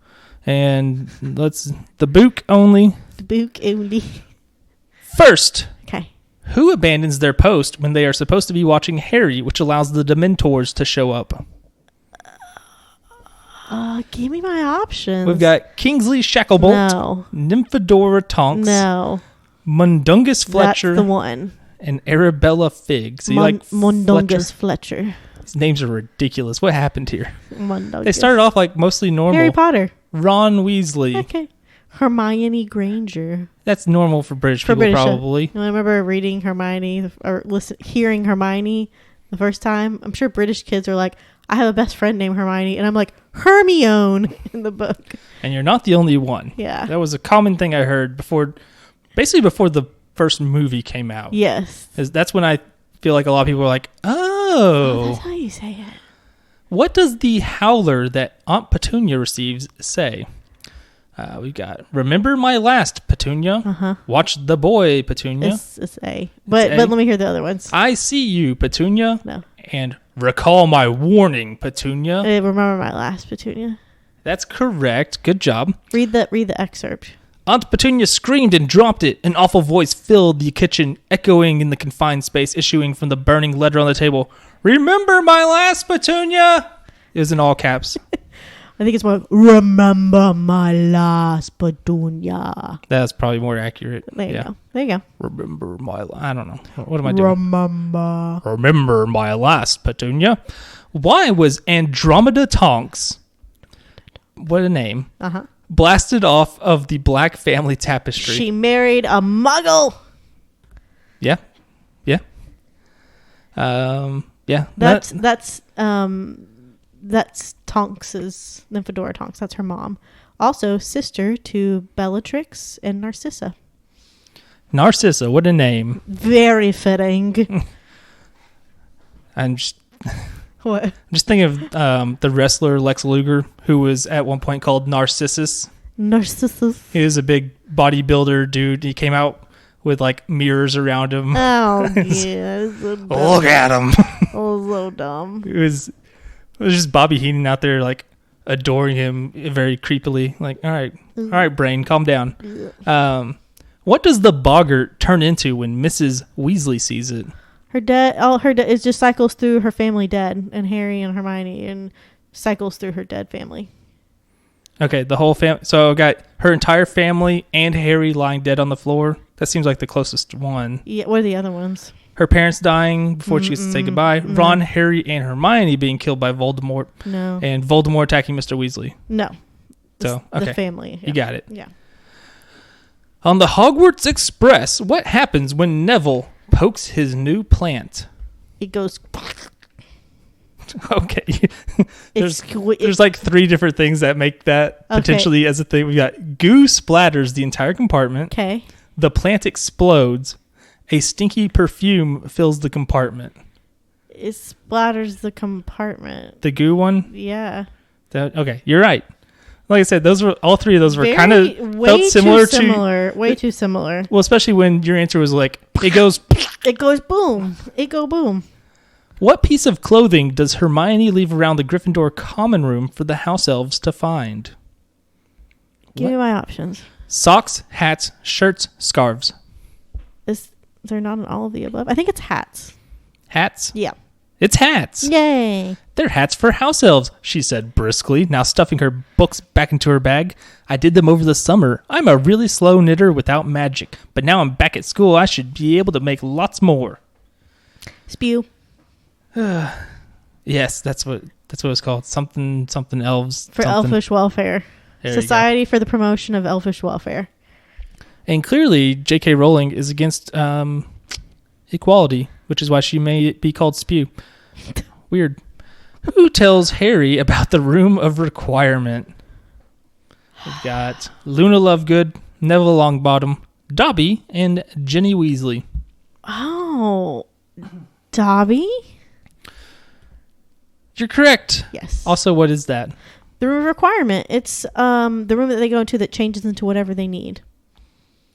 And the book only. The book only. First. Okay. Who abandons their post when they are supposed to be watching Harry, which allows the Dementors to show up? Give me my options. We've got Kingsley Shacklebolt. No. Nymphadora Tonks. No. Mundungus Fletcher. That's the one. And Arabella Figg. So Mundungus Fletcher. These names are ridiculous. What happened here? Mundungus. They started off like mostly normal. Harry Potter. Ron Weasley. Okay. Hermione Granger. That's normal for British people, probably. I remember reading Hermione or hearing Hermione the first time. I'm sure British kids are like, I have a best friend named Hermione, and I'm like, Hermione in the book. And you're not the only one. Yeah. That was a common thing I heard before the first movie came out. Yes. That's when I feel like a lot of people are like, oh. That's how you say it. What does the howler that Aunt Petunia receives say? We got, remember my last, Petunia. Watch the boy, Petunia. It's A. But let me hear the other ones. I see you, Petunia. No. And recall my warning, Petunia. Remember my last, Petunia. That's correct. Good job. Read the excerpt. Aunt Petunia screamed and dropped it. An awful voice filled the kitchen, echoing in the confined space issuing from the burning letter on the table. Remember my last Petunia? It was in all caps. I think it's more, remember my last Petunia. That's probably more accurate. There you go. There you go. Remember my... I don't know. What am I doing? Remember my last Petunia. Why was Andromeda Tonks... What a name. Uh-huh. Blasted off of the Black family tapestry. She married a muggle. Yeah. Yeah. Yeah. That's Tonks's, Nymphadora Tonks. That's her mom. Also sister to Bellatrix and Narcissa. Narcissa, what a name. Very fitting. I'm just... What? I'm just thinking of the wrestler Lex Luger, who was at one point called Narcissus. Narcissus. He was a big bodybuilder dude. He came out with like mirrors around him. Oh, yeah. So Look at him. Oh, so dumb. It was just Bobby Heenan out there like adoring him very creepily. Like, all right, brain, calm down. What does the boggart turn into when Mrs. Weasley sees it? Her dad, it just cycles through her family dead, and Harry and Hermione, and cycles through her dead family. Okay, the whole family. So I got her entire family and Harry lying dead on the floor. That seems like the closest one. Yeah, what are the other ones? Her parents dying before she gets to say goodbye. Ron, Harry, and Hermione being killed by Voldemort. No. And Voldemort attacking Mr. Weasley. No. So, okay. The family. Yeah. You got it. Yeah. On the Hogwarts Express, what happens when Neville pokes his new plant? It goes... Okay. There's like 3 different things that make that potentially as a thing. We got goo splatters the entire compartment. Okay. The plant explodes. A stinky perfume fills the compartment. It splatters the compartment. The goo one? Yeah. Okay, you're right. Like I said, all 3 of those were kind of felt similar to... Way too similar. Well, especially when your answer was like, it goes... It goes boom. It go boom. What piece of clothing does Hermione leave around the Gryffindor common room for the house elves to find? Give me my options. Socks, hats, shirts, scarves. They're not in all of the above. I think it's hats. Hats? Yeah. It's hats. Yay. They're hats for house elves, she said briskly, now stuffing her books back into her bag. I did them over the summer. I'm a really slow knitter without magic, but now I'm back at school. I should be able to make lots more. Spew. Yes, that's what it's called. Something elves. For elfish welfare. There Society for the Promotion of Elfish Welfare. And clearly, J.K. Rowling is against equality, which is why she may be called Spew. Weird. Who tells Harry about the Room of Requirement? We've got Luna Lovegood, Neville Longbottom, Dobby, and Ginny Weasley. Oh, Dobby? You're correct. Yes. Also, what is that? The Room of Requirement. It's the room that they go into that changes into whatever they need.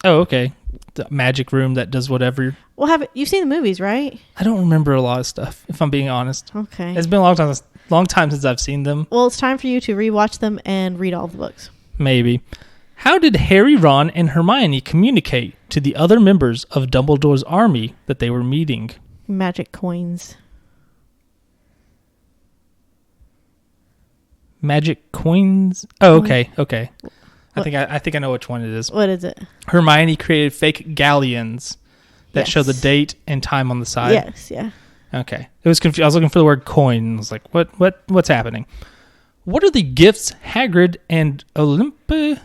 Oh, okay. The magic room that does whatever. Well, you've seen the movies, right? I don't remember a lot of stuff, if I'm being honest. Okay. It's been a long time since I've seen them. Well, it's time for you to rewatch them and read all the books. Maybe. How did Harry, Ron, and Hermione communicate to the other members of Dumbledore's army that they were meeting? Magic coins. Magic coins? Oh, okay. Okay. I think I know which one it is. What is it? Hermione created fake galleons that show the date and time on the side. Yes, yeah. Okay. It was confused. I was looking for the word coin. I was like, what's happening? What are the gifts Hagrid and Olympi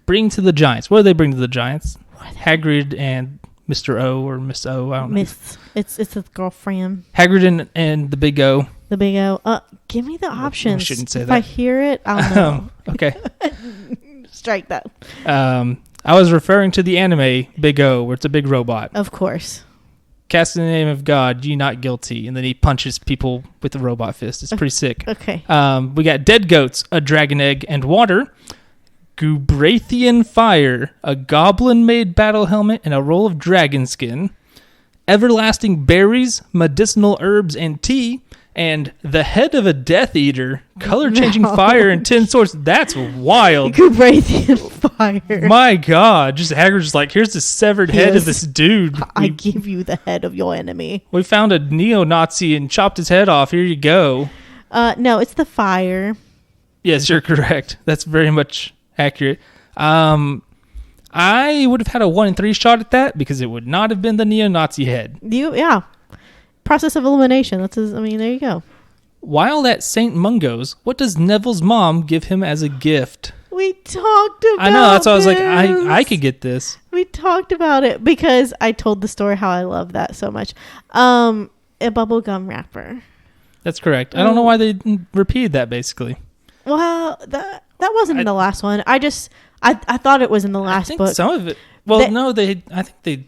bring to the Giants? What do they bring to the Giants? Hagrid and Mr. O or Miss O, I don't know. It's his girlfriend. Hagrid and the Big O. The Big O. Give me the options. I shouldn't say if that. I hear it, I'll know. Okay. Strike that. I was referring to the anime Big O, where it's a big robot. Of course. Cast in the name of God, ye not guilty. And then he punches people with the robot fist. It's pretty sick. Okay. We got dead goats, a dragon egg, and water. Gubrathian fire, a goblin-made battle helmet, and a roll of dragon skin. Everlasting berries, medicinal herbs, and tea. And the head of a Death Eater, color-changing fire and 10 swords. That's wild. Cubrathian fire. My God. Just Hagrid's just like, here's the severed head of this dude. I give you the head of your enemy. We found a neo-Nazi and chopped his head off. Here you go. No, it's the fire. Yes, you're correct. That's very much accurate. I would have had a 1 in 3 shot at that because it would not have been the neo-Nazi head. Yeah. Process of elimination. There you go. While at St. Mungo's, what does Neville's mom give him as a gift? We talked about I know, that's why I was like, this. I could get this. We talked about it because I told the story how I love that so much. A bubble gum wrapper. That's correct. I don't know why they repeated that, basically. Well, that wasn't in the last one. I thought it was in the last book. Some of it. Well, no, I think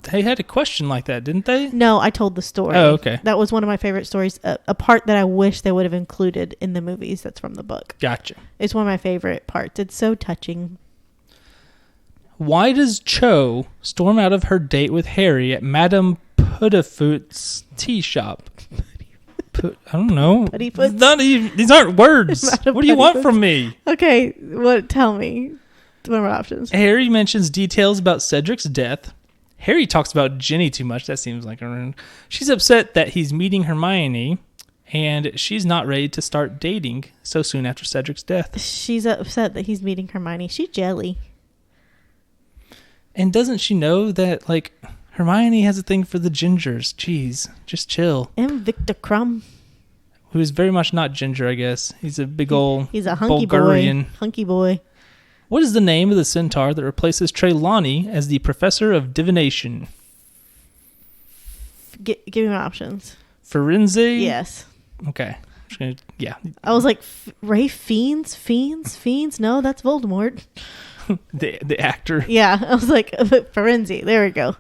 they had a question like that, didn't they? No, I told the story. Oh, okay. That was one of my favorite stories. A part that I wish they would have included in the movies. That's from the book. Gotcha. It's one of my favorite parts. It's so touching. Why does Cho storm out of her date with Harry at Madame Puddifoot's tea shop? I don't know. These aren't words. What do you want from me? Okay, tell me. What are my options? Harry mentions details about Cedric's death. Harry talks about Ginny too much. That seems like her. She's upset that he's meeting Hermione, and she's not ready to start dating so soon after Cedric's death. She's upset that he's meeting Hermione. She's jelly. And doesn't she know that, like, Hermione has a thing for the gingers? Jeez, just chill. And Victor Crumb. Who is very much not ginger, I guess. He's a big old He's a hunky Bulgarian. boy. Hunky boy. What is the name of the centaur that replaces Trelawney as the professor of divination? Give me my options. Firenze? Yes. Okay. Yeah. I was like, Ray Fiennes? No, that's Voldemort. the actor. Yeah, I was like, Firenze. There we go.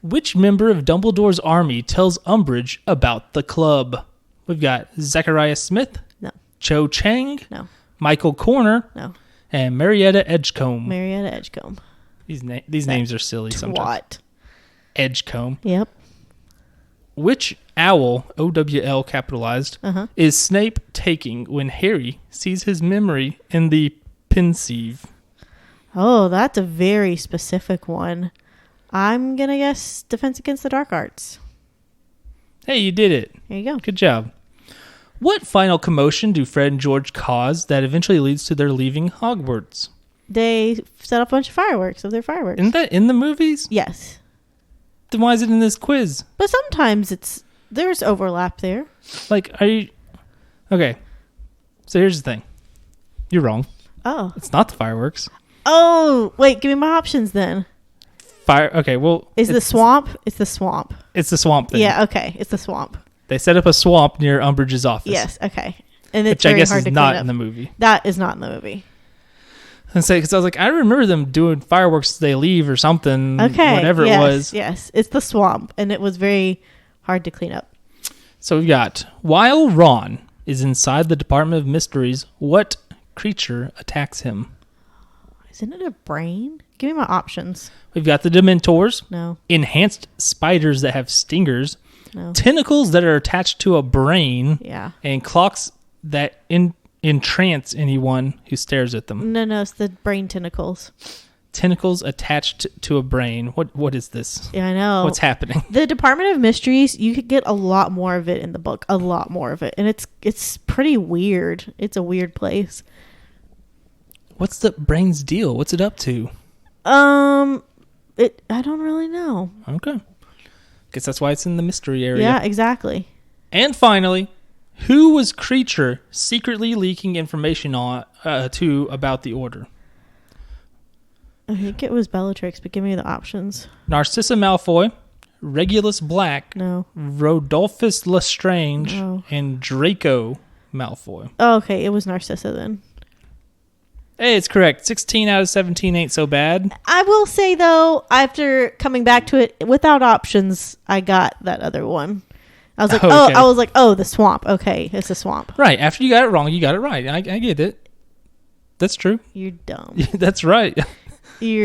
Which member of Dumbledore's army tells Umbridge about the club? We've got Zachariah Smith. No. Cho Chang. No. Michael Corner. No. And Marietta Edgecombe. Marietta Edgecombe. These names are silly sometimes. Edgecombe. Yep. Which owl, OWL capitalized, is Snape taking when Harry sees his memory in the pensieve? Oh, that's a very specific one. I'm going to guess Defense Against the Dark Arts. Hey, you did it. There you go. Good job. What final commotion do Fred and George cause that eventually leads to their leaving Hogwarts? They set up a bunch of fireworks of their fireworks. Isn't that in the movies? Yes. Then why is it in this quiz? But sometimes there's overlap there. Like, are you... Okay. So here's the thing. You're wrong. Oh. It's not the fireworks. Oh, wait, give me my options then. Okay, well... It's the swamp? It's the swamp. It's the swamp thing. Yeah, okay. It's the swamp. They set up a swamp near Umbridge's office. Yes, okay. And it's which I very guess hard is to not clean up. in the movie. That is not in the movie. And say, because I was like, I remember them doing fireworks as they leave or something. Okay. Whatever it was. Yes, it's the swamp, and it was very hard to clean up. So we've got, while Ron is inside the Department of Mysteries, what creature attacks him? Isn't it a brain? Give me my options. We've got the Dementors. No. Enhanced spiders that have stingers. No. Tentacles that are attached to a brain. Yeah. And clocks that entrance anyone who stares at them. No, it's the brain tentacles. Tentacles attached to a brain. What is this? Yeah, I know. What's happening? The Department of Mysteries, you could get a lot more of it in the book. A lot more of it. And it's pretty weird. It's a weird place. What's the brain's deal? What's it up to? I don't really know. Okay. Guess that's why it's in the mystery area. Yeah, exactly. And finally, who was Creature secretly leaking information to about the Order? I think it was Bellatrix, but give me the options. Narcissa Malfoy, Regulus Black, No. Rodolphus Lestrange, No. and Draco Malfoy. Oh, okay. It was Narcissa then. Hey, it's correct. 16 out of 17 ain't so bad. I will say, though, after coming back to it without options, I got that other one. I was like, the swamp. Okay, it's the swamp. Right. After you got it wrong, you got it right. I get it. That's true. You're dumb. That's right.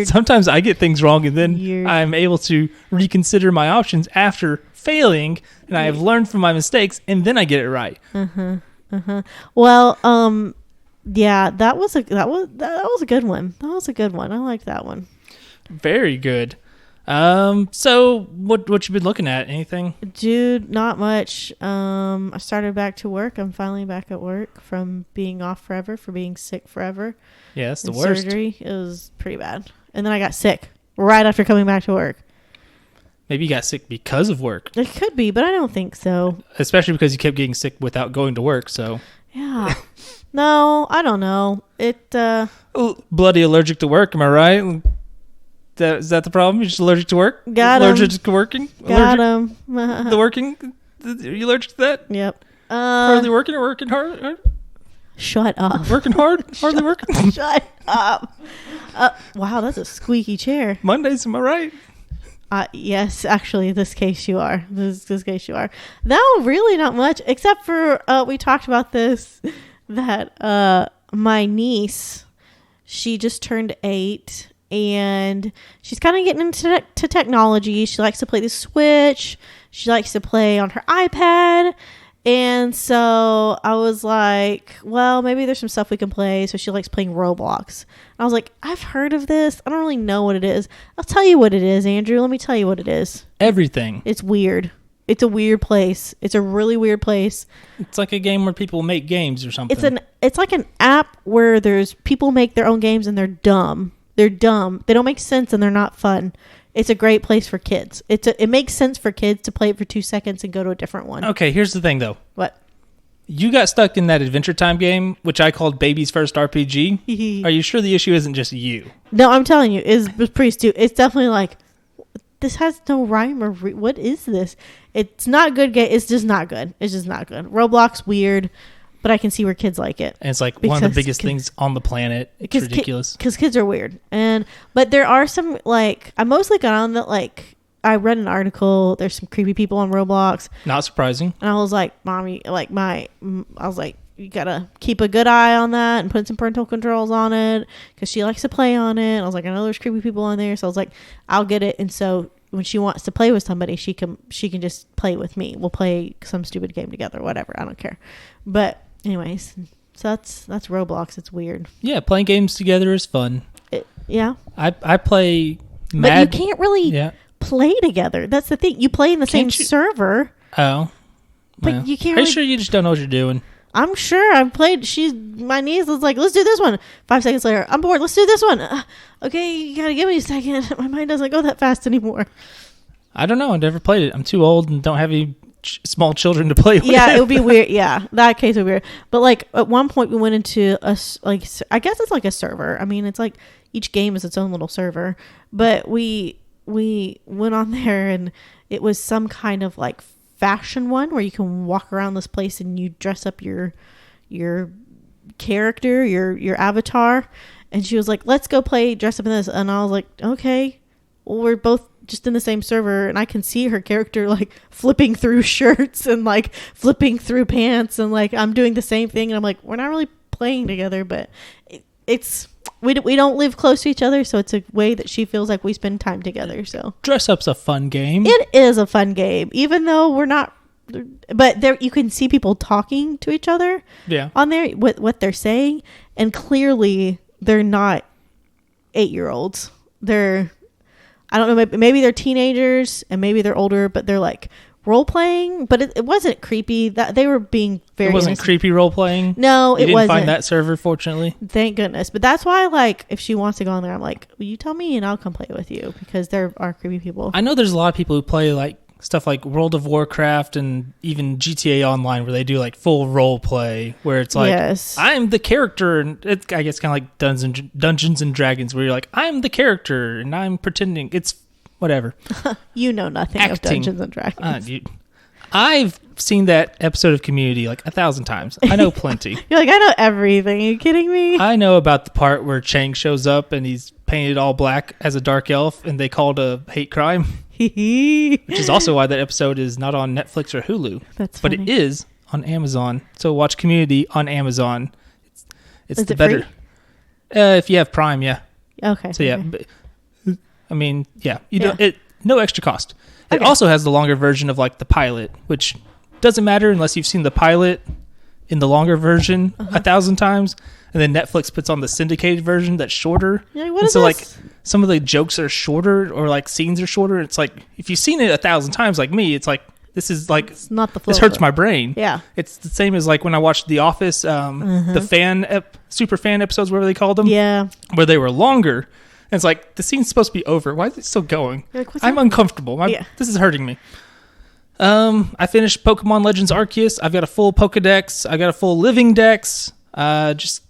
Sometimes I get things wrong, and then You're- I'm able to reconsider my options after failing, and I have learned from my mistakes, and then I get it right. Well, yeah, that was a good one. That was a good one. I liked that one. Very good. So what you been looking at? Anything? Dude, not much. I started back to work. I'm finally back at work from being off forever, for being sick forever. Yeah, it's the And worst. Surgery. It was pretty bad. And then I got sick right after coming back to work. Maybe you got sick because of work, It could be, but I don't think so. especially because you kept getting sick without going to work. So, Yeah. No, I don't know. bloody allergic to work. Am I right? Is that the problem? You're just allergic to work? Got 'em. Allergic to working? Got Allergic him. the working? Are you allergic to that? Yep. Hardly working or working hard? Shut up. Working hard? Hardly working? Shut up. Wow, that's a squeaky chair. Mondays, am I right? Yes, actually, this case you are. This case you are. No, really not much, except for we talked about this, that my niece, she just turned 8, and she's kind of getting into technology. She likes to play the Switch. She likes to play on her iPad. And so I was like, well, maybe there's some stuff we can play. So she likes playing Roblox. And I was like, I've heard of this. I don't really know what it is. I'll tell you what it is, Andrew. Let me tell you what it is. Everything. It's weird. It's a weird place. It's a really weird place. It's like a game where people make games or something. It's like an app where there's people make their own games and they're dumb. They're dumb. They don't make sense and they're not fun. It's a great place for kids. It makes sense for kids to play it for 2 seconds and go to a different one. Okay, here's the thing, though. What? You got stuck in that Adventure Time game, which I called Baby's First RPG. Are you sure the issue isn't just you? No, I'm telling you, it's pretty stupid. It's definitely like, this has no rhyme or what is this? It's not good. It's just not good. It's just not good. Roblox, weird, but I can see where kids like it. And it's like one of the biggest things on the planet. It's ridiculous. Because kids are weird. But there are some, like, I mostly got on that, like, I read an article. There's some creepy people on Roblox. Not surprising. And I was like, Mommy, like, I was like, you gotta keep a good eye on that and put some parental controls on it because she likes to play on it. And I was like, I know there's creepy people on there. So I was like, I'll get it. And so when she wants to play with somebody, she can just play with me. We'll play some stupid game together, whatever. I don't care. But anyways, so that's Roblox. It's weird. Yeah, playing games together is fun. Yeah. I play But you can't really play together. That's the thing. You play in the same server. Oh. But well. you can't Are you really... sure you just don't know what you're doing? I'm sure. I've played. My niece was like, let's do this one. 5 seconds later, I'm bored. Let's do this one. Okay, you gotta give me a second. My mind doesn't go that fast anymore. I don't know. I never played it. I'm too old and don't have any small children to play with. Yeah, it would be weird. Yeah, that case would be weird. But like at one point we went into I guess it's like a server. I mean, it's like each game is its own little server. But we went on there and it was some kind of like fashion one where you can walk around this place and you dress up your character, your avatar. And she was like, let's go play dress up in this. And I was like, okay. Well, we're both just in the same server and I can see her character like flipping through shirts and like flipping through pants and like I'm doing the same thing. And I'm like, we're not really playing together, but we don't live close to each other. So it's a way that she feels like we spend time together. So Dress Up's a fun game. It is a fun game, even though we're not, but there you can see people talking to each other on there, what they're saying. And clearly they're not 8-year-olds. I don't know, maybe they're teenagers and maybe they're older, but they're like role playing. But it wasn't creepy. That they were being very. It wasn't innocent. Creepy role playing. No, it wasn't. You didn't find that server, fortunately. Thank goodness. But that's why, like, if she wants to go on there, I'm like, will you tell me and I'll come play with you because there are creepy people. I know there's a lot of people who play like stuff like World of Warcraft and even GTA Online where they do like full role play where it's like, I'm the character. And it's, I guess, kind of like Dungeons and Dragons where you're like, I'm the character and I'm pretending. It's whatever. You know nothing of Dungeons and Dragons. I've seen that episode of Community like 1,000 times. I know plenty. You're like, I know everything. Are you kidding me? I know about the part where Chang shows up and he's painted all black as a dark elf and they called a hate crime. Which is also why that episode is not on Netflix or Hulu. That's funny. But it is on Amazon. So watch Community on Amazon. It's is the it better. Free? If you have Prime, yeah. Okay. So yeah, okay. I mean, yeah, Yeah. no extra cost. It Okay. also has the longer version of like the pilot, which doesn't matter unless you've seen the pilot in the longer version 1,000 times, and then Netflix puts on the syndicated version that's shorter. You're like, what And is so this? like some of the jokes are shorter, or like scenes are shorter. It's like if you've seen it 1,000 times, like me, it's like this is like It's not the flow. this hurts my brain. Yeah. It's the same as like when I watched The Office, the super fan episodes, whatever they called them, Yeah. where they were longer. And it's like the scene's supposed to be over. Why is it still going? You're like, what's I'm happening? uncomfortable. Yeah. This is hurting me. I finished Pokemon Legends Arceus. I've got a full Pokedex. I got a full Living Dex. Just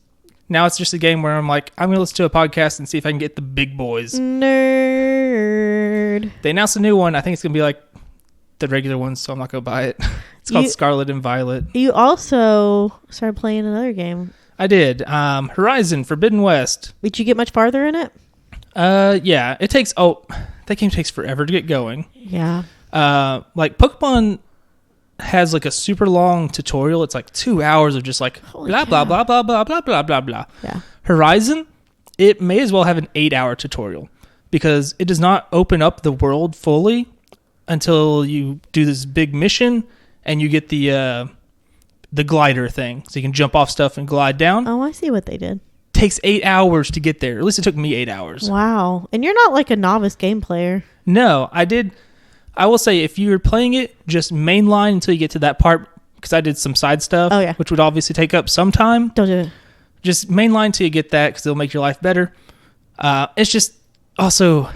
now, it's just a game where I'm like, I'm gonna listen to a podcast and see if I can get the big boys. Nerd. They announced a new one. I think it's gonna be like the regular one, so I'm not gonna buy it. It's called Scarlet and Violet. You also started playing another game. I did. Horizon Forbidden West. Did you get much farther in it? Yeah, it takes. Oh, that game takes forever to get going. Yeah. Like Pokemon has like a super long tutorial. It's like 2 hours of just like Holy blah, cow. blah, blah, blah, blah, blah, blah, blah, blah. Yeah. Horizon, it may as well have an 8-hour tutorial because it does not open up the world fully until you do this big mission and you get the glider thing. So you can jump off stuff and glide down. Oh, I see what they did. Takes 8 hours to get there. At least it took me 8 hours. Wow. And you're not like a novice game player. No, I will say if you're playing it, just mainline until you get to that part, because I did some side stuff, Oh, yeah. which would obviously take up some time. Don't do it. Just mainline till you get that, because it'll make your life better. It's just also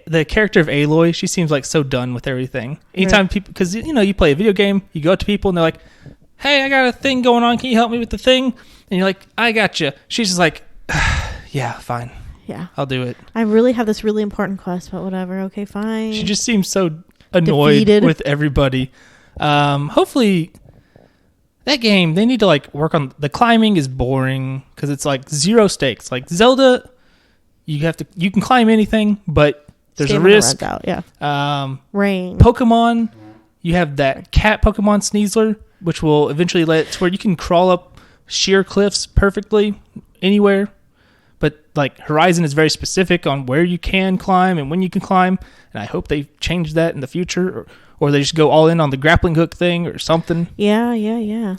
the character of Aloy. She seems like so done with everything. Anytime people, because you play a video game, you go up to people and they're like, "Hey, I got a thing going on. Can you help me with the thing?" And you're like, "I got you." She's just like, "Yeah, fine. Yeah. I'll do it." I really have this really important quest, but whatever. Okay, fine. She just seems so annoyed Defeated. with everybody. Hopefully, that game, they need to like work on the climbing is boring because it's like zero stakes. Like Zelda, you can climb anything, but there's Stamina a risk. runs out. Yeah. Rain. Rain. Pokemon, you have that cat Pokemon Sneasler, which will eventually let it to where you can crawl up sheer cliffs perfectly anywhere. But like Horizon is very specific on where you can climb and when you can climb, and I hope they change that in the future, or they just go all in on the grappling hook thing or something. Yeah, yeah,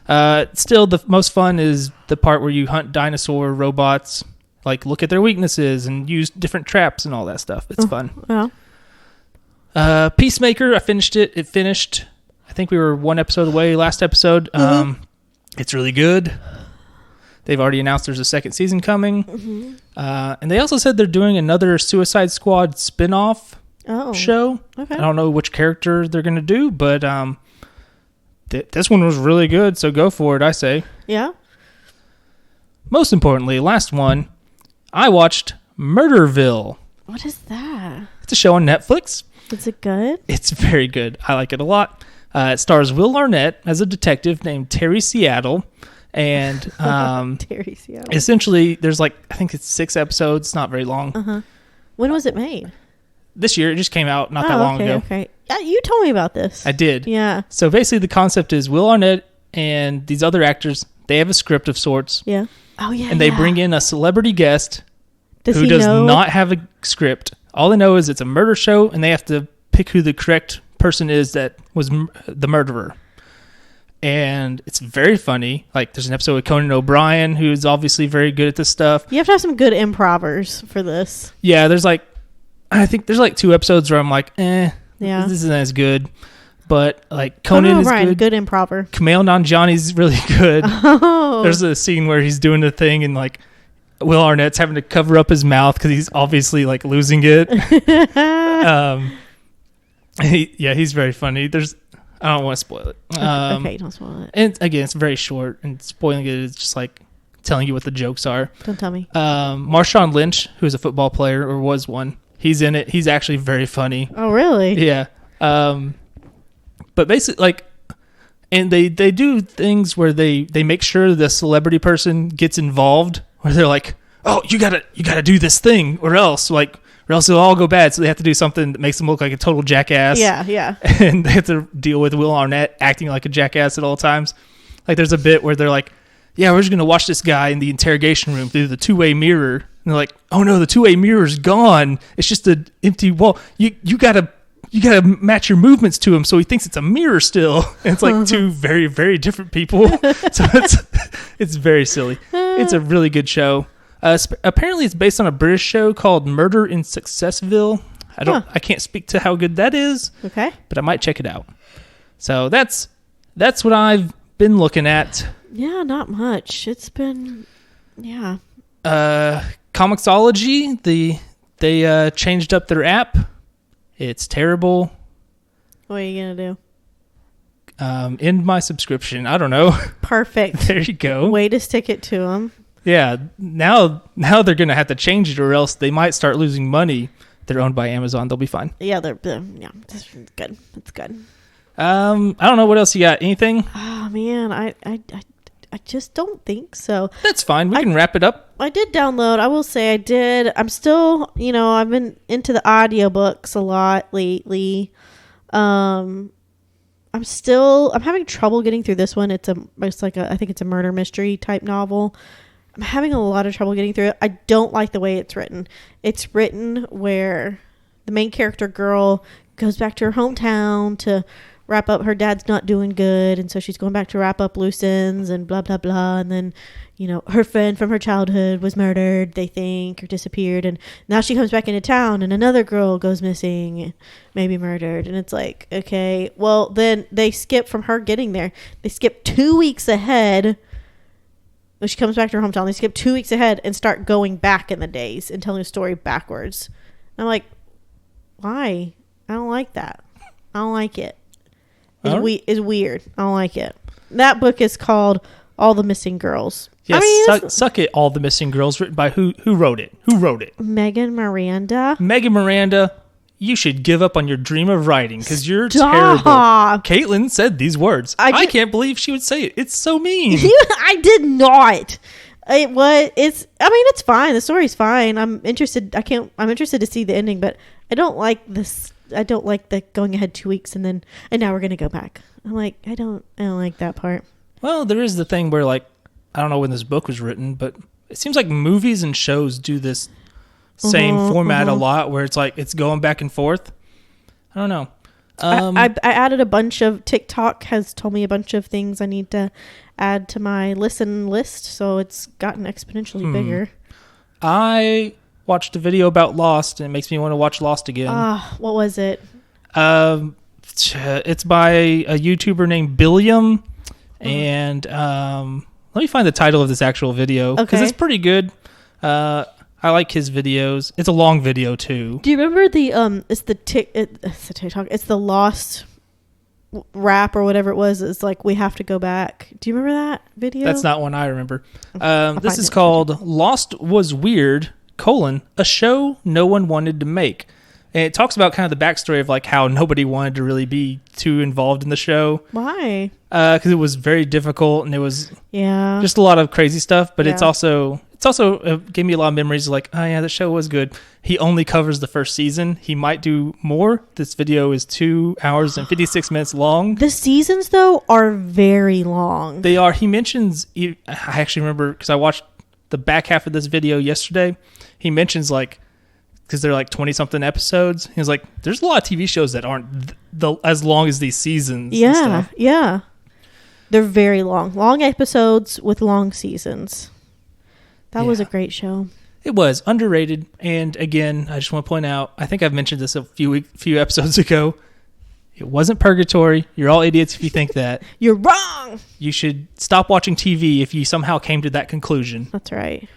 yeah. Still, the most fun is the part where you hunt dinosaur robots, like look at their weaknesses and use different traps and all that stuff. It's fun. Well, Peacemaker, I finished it. It finished. I think we were one episode away last episode. It's really good. They've already announced there's a second season coming. And they also said they're doing another Suicide Squad spin-off show. Okay. I don't know which character they're going to do, but this one was really good, so go for it, I say. Yeah. Most importantly, last one, I watched Murderville. What is that? It's a show on Netflix. Is it good? It's very good. I like it a lot. It stars Will Arnett as a detective named Terry Seattle. And Terry Seattle. essentially, there's I think it's 6 episodes. It's not very long. When was it made? This year, it just came out not that long ago. Okay. Yeah, you told me about this. I did. Yeah. So basically, the concept is Will Arnett and these other actors, they have a script of sorts. Yeah. Oh, yeah. And they bring in a celebrity guest who he does know? not have a script. All they know is it's a murder show, and they have to pick who the correct person is that was the murderer. And it's very funny. Like, there's an episode with Conan O'Brien, who's obviously very good at this stuff. You have to have some good improvers for this. Yeah, I think there's 2 episodes where I'm like, Yeah. this isn't as good. But Conan is O'Brien, good. good improver. Kumail Nanjiani's really good. Oh. There's a scene where he's doing the thing and Will Arnett's having to cover up his mouth because he's obviously losing it. He's very funny. I don't want to spoil it. Okay, don't spoil it. And again, it's very short, and spoiling it is just telling you what the jokes are. Don't tell me. Marshawn Lynch, who's a football player or was one, he's in it. He's actually very funny. Oh, really? Yeah. But basically, and they do things where they make sure the celebrity person gets involved, where they're like, "Oh, you gotta do this thing, or else it'll all go bad." So they have to do something that makes them look like a total jackass. Yeah, yeah. And they have to deal with Will Arnett acting like a jackass at all times. There's a bit where they're like, "Yeah, we're just gonna watch this guy in the interrogation room through the 2-way mirror," And they're like, oh no, the 2A mirror's gone. It's just an empty wall. You gotta match your movements to him so he thinks it's a mirror still. And it's like two very, very different people. So it's very silly. It's a really good show. Apparently it's based on a British show called Murder in Successville. I can't speak to how good that is. Okay. But I might check it out. So that's what I've been looking at. Yeah, not much. It's been Comixology, they changed up their app. It's terrible. What are you gonna do? End my subscription. I don't know. Perfect. There you go. Way to stick it to them. Yeah. Now they're gonna have to change it, or else they might start losing money. They're owned by Amazon. They'll be fine. Yeah, they're it's good. It's good. I don't know what else you got. Anything? Oh man, I just don't think so. That's fine. We can wrap it up. I did download. I will say I did. I'm still, I've been into the audiobooks a lot lately. I'm having trouble getting through this one. I think it's a murder mystery type novel. I'm having a lot of trouble getting through it. I don't like the way it's written. It's written where the main character girl goes back to her hometown to wrap up. Her dad's not doing good, and so she's going back to wrap up loose ends and blah blah blah. And then her friend from her childhood was murdered, they think, or disappeared, and now she comes back into town and another girl goes missing, maybe murdered. And it's like, okay, well then they skip from her getting there, they skip 2 weeks ahead when she comes back to her hometown. They skip 2 weeks ahead and start going back in the days and telling a story backwards. I'm like, why? I don't like that. I don't like it. It's weird. I don't like it. That book is called All the Missing Girls. Yes, Suck It, All the Missing Girls, written by who wrote it? Who wrote it? Megan Miranda. Megan Miranda, you should give up on your dream of writing because you're terrible. Caitlin said these words. I can't believe she would say it. It's so mean. I did not. It's fine. The story's fine. I'm interested to see the ending, but I don't like this. I don't like the going ahead 2 weeks and now we're going to go back. I'm like, I don't like that part. Well, there is the thing where, like, I don't know when this book was written, but it seems like movies and shows do this same format a lot, where it's like it's going back and forth. I don't know. I added a bunch of TikTok has told me a bunch of things I need to add to my listen list, so it's gotten exponentially bigger. I watched a video about Lost, and it makes me want to watch Lost again. What was it? It's by a YouTuber named Billiam, and let me find the title of this actual video because it's pretty good. I like his videos. It's a long video too. Do you remember it's the TikTok? It's the Lost rap or whatever it was. It's like, we have to go back. Do you remember that video? That's not one I remember. This is called Lost Was Weird, a show no one wanted to make. And it talks about kind of the backstory of like how nobody wanted to really be too involved in the show. Why? Because it was very difficult and it was just a lot of crazy stuff. But it's also gave me a lot of memories of like, oh yeah, the show was good. He only covers the first season. He might do more. This video is 2 hours and 56 minutes long. The seasons though are very long. They are. He mentions, I actually remember because I watched the back half of this video yesterday. He mentions like, because they're like 20 something episodes. He was like, there's a lot of TV shows that aren't as long as these seasons. Yeah. Yeah. They're very long episodes with long seasons. That was a great show. It was underrated. And again, I just want to point out, I think I've mentioned this a few episodes ago. It wasn't purgatory. You're all idiots if you think that. You're wrong. You should stop watching TV if you somehow came to that conclusion. That's right.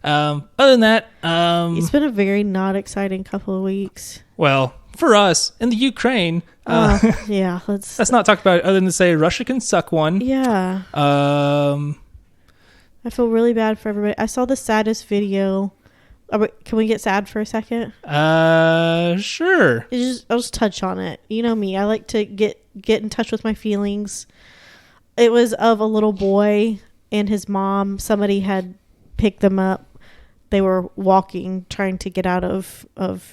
Other than that, it's been a very not exciting couple of weeks. Well, for us in the Ukraine, let's not talk about it other than to say Russia can suck one. Yeah. I feel really bad for everybody. I saw the saddest video. Can we get sad for a second? Sure. I'll just touch on it. You know me. I like to get in touch with my feelings. It was of a little boy and his mom. Somebody had picked them up. They were walking, trying to get out of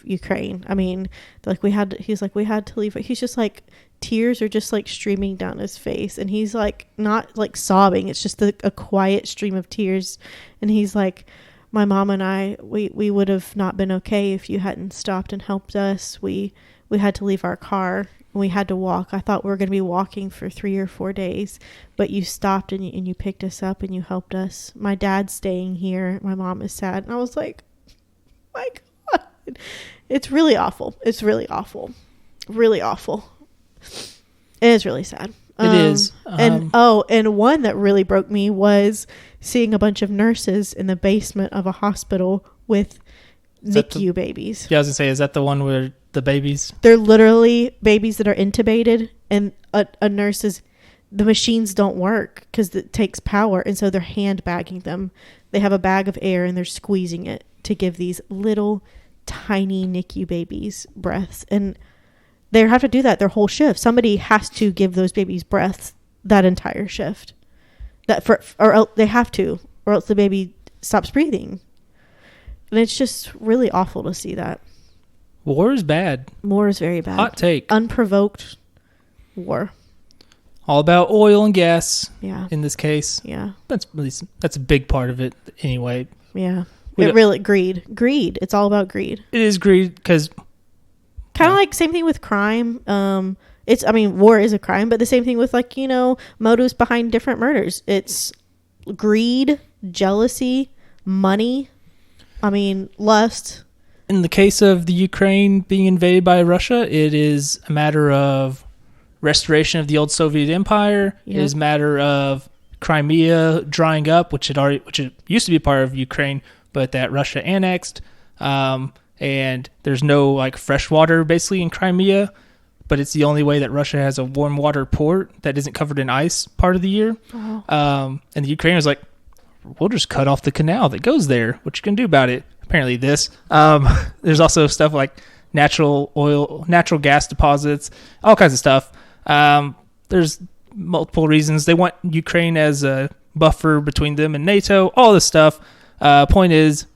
Ukraine. I mean, he's like, we had to leave. He's just like, tears are just like streaming down his face. And he's like, not like sobbing. It's just a quiet stream of tears. And he's like, my mom and I, we would have not been okay if you hadn't stopped and helped us. We had to leave our car. We had to walk. I thought we were going to be walking for 3 or 4 days, but you stopped and you picked us up and you helped us. My dad's staying here. My mom is sad. And I was like, my God. It's really awful. It's really awful. Really awful. It is really sad. It is. And one that really broke me was seeing a bunch of nurses in the basement of a hospital with NICU babies. Yeah, I was gonna say, is that the one where the babies? They're literally babies that are intubated, and a nurse is, the machines don't work because it takes power, and so they're hand bagging them. They have a bag of air and they're squeezing it to give these little tiny NICU babies breaths, and they have to do that their whole shift. Somebody has to give those babies breaths that entire shift. Or they have to, or else the baby stops breathing. And it's just really awful to see that. War is bad. War is very bad. Hot take. Unprovoked war. All about oil and gas. Yeah. In this case. Yeah. That's a big part of it anyway. Yeah. Greed. It's all about greed. It is greed because kind of like same thing with crime. War is a crime, but the same thing with motives behind different murders. It's greed, jealousy, money. Lust. In the case of the Ukraine being invaded by Russia, it is a matter of restoration of the old Soviet Empire. Yep. It is a matter of Crimea drying up, which it used to be part of Ukraine, but that Russia annexed. And there's no fresh water basically in Crimea, but it's the only way that Russia has a warm water port that isn't covered in ice part of the year. Oh. And the Ukraine was like, we'll just cut off the canal that goes there. What you can do about it? Apparently this. There's also stuff like natural gas deposits, all kinds of stuff. There's multiple reasons. They want Ukraine as a buffer between them and NATO, all this stuff. Point is,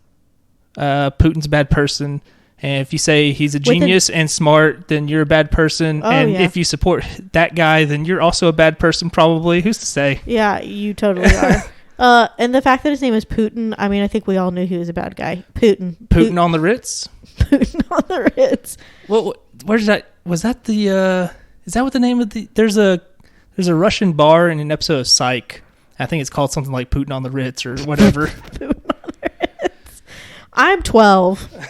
Putin's a bad person. And if you say he's a genius and smart, then you're a bad person. If you support that guy, then you're also a bad person, probably. Who's to say? Yeah, you totally are. And the fact that his name is Putin, I think we all knew he was a bad guy. Putin on the Ritz? Putin on the Ritz. Well, where's that? Was that the, is that what the name of the, there's a Russian bar in an episode of Psych. I think it's called something like Putin on the Ritz or whatever. Putin on the Ritz. I'm 12.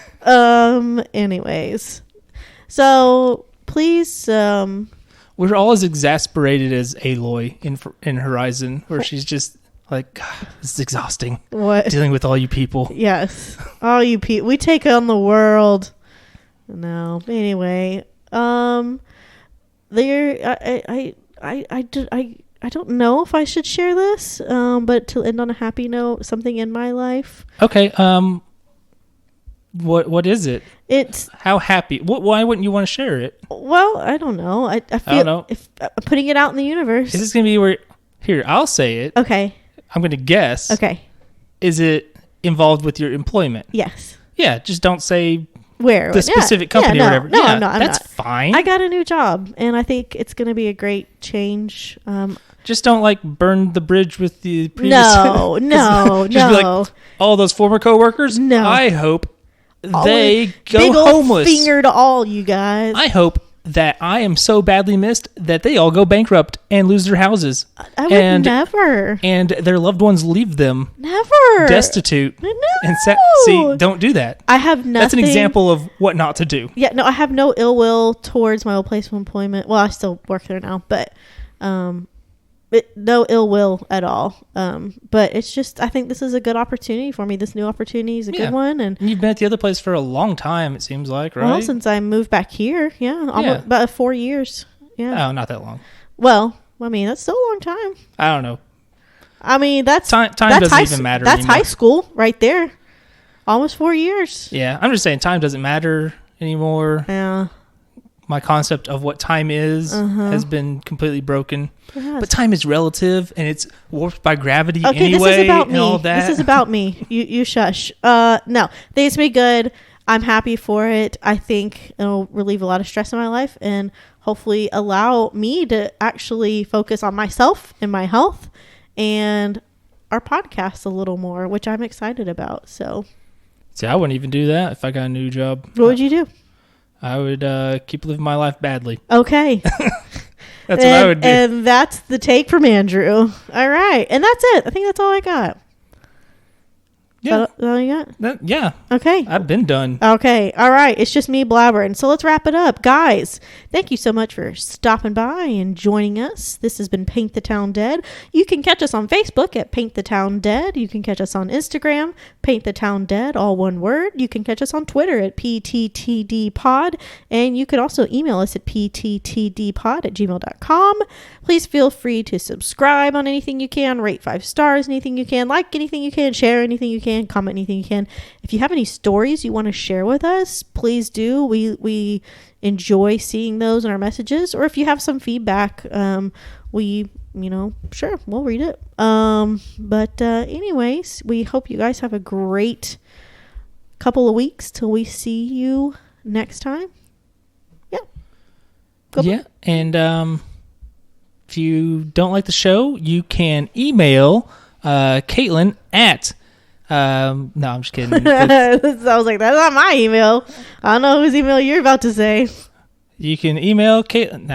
Anyways. So, please, we're all as exasperated as Aloy in Horizon, where she's just like, God, this is exhausting. What? Dealing with all you people. Yes. All you people. We take on the world. No. Anyway. I don't know if I should share this, but to end on a happy note, something in my life. Okay. What is it? It's how happy. Why wouldn't you want to share it? Well, I don't know. I feel I don't know. If putting it out in the universe. Is this going to be where? Here, I'll say it. Okay. I'm going to guess. Okay. Is it involved with your employment? Yes. Yeah. Just don't say where the specific company or whatever. No, yeah, I'm not. That's fine. I got a new job, and I think it's going to be a great change. Just don't burn the bridge with the previous. No. Be like, all those former coworkers. No. I hope they go big old homeless. Finger to all you guys. I hope that I am so badly missed that they all go bankrupt and lose their houses. I would never. And their loved ones leave them never destitute. No. And see, don't do that. I have nothing. That's an example of what not to do. Yeah, no, I have no ill will towards my old place of employment. Well, I still work there now, but no ill will at all. But it's just, I think this is a good opportunity for me. This new opportunity is a good one. And you've been at the other place for a long time, it seems like, right? Well, since I moved back here, almost about 4 years. Yeah. Oh, not that long. Well, that's still a long time. I don't know. That's time doesn't even matter That's anymore. high school right there. Almost 4 years. Yeah, I'm just saying time doesn't matter anymore. Yeah. My concept of what time is has been completely broken. But time is relative, and it's warped by gravity anyway. This is about me. All that. This is about me. You shush. No, things be good. I'm happy for it. I think it'll relieve a lot of stress in my life and hopefully allow me to actually focus on myself and my health and our podcast a little more, which I'm excited about. So, see, I wouldn't even do that if I got a new job. What would you do? I would keep living my life badly. Okay. That's what I would do. And that's the take from Andrew. All right. And that's it. I think that's all I got. Yeah. Is that all you got? Yeah. Okay. I've been done. Okay. All right. It's just me blabbering. So let's wrap it up. Guys, thank you so much for stopping by and joining us. This has been Paint the Town Dead. You can catch us on Facebook at Paint the Town Dead. You can catch us on Instagram, Paint the Town Dead, all one word. You can catch us on Twitter at PTTDpod. And you can also email us at pttdpod@gmail.com. Please feel free to subscribe on anything you can, rate 5 stars, anything you can, like anything you can, share anything you can, comment anything you can. If you have any stories you want to share with us, please do. We enjoy seeing those in our messages. Or if you have some feedback, sure, we'll read it. But anyways, we hope you guys have a great couple of weeks till we see you next time. Yeah. And if you don't like the show, you can email Caitlin at no, I'm just kidding. I was like, that's not my email. I don't know whose email you're about to say. You can email Caitlin.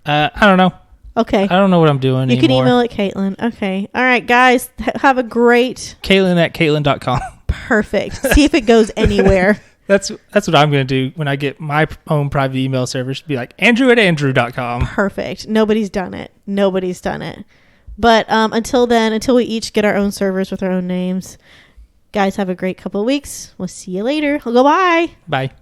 I don't know. Okay. I don't know what I'm doing You anymore. can email it Caitlin. Okay. All right, guys. Have a great... Caitlin at Caitlin.com. Perfect. See if it goes anywhere. That's what I'm going to do when I get my own private email service. Be like, Andrew at Andrew.com. Perfect. Nobody's done it. But until then, until we each get our own servers with our own names, guys, have a great couple of weeks. We'll see you later. Goodbye. Bye.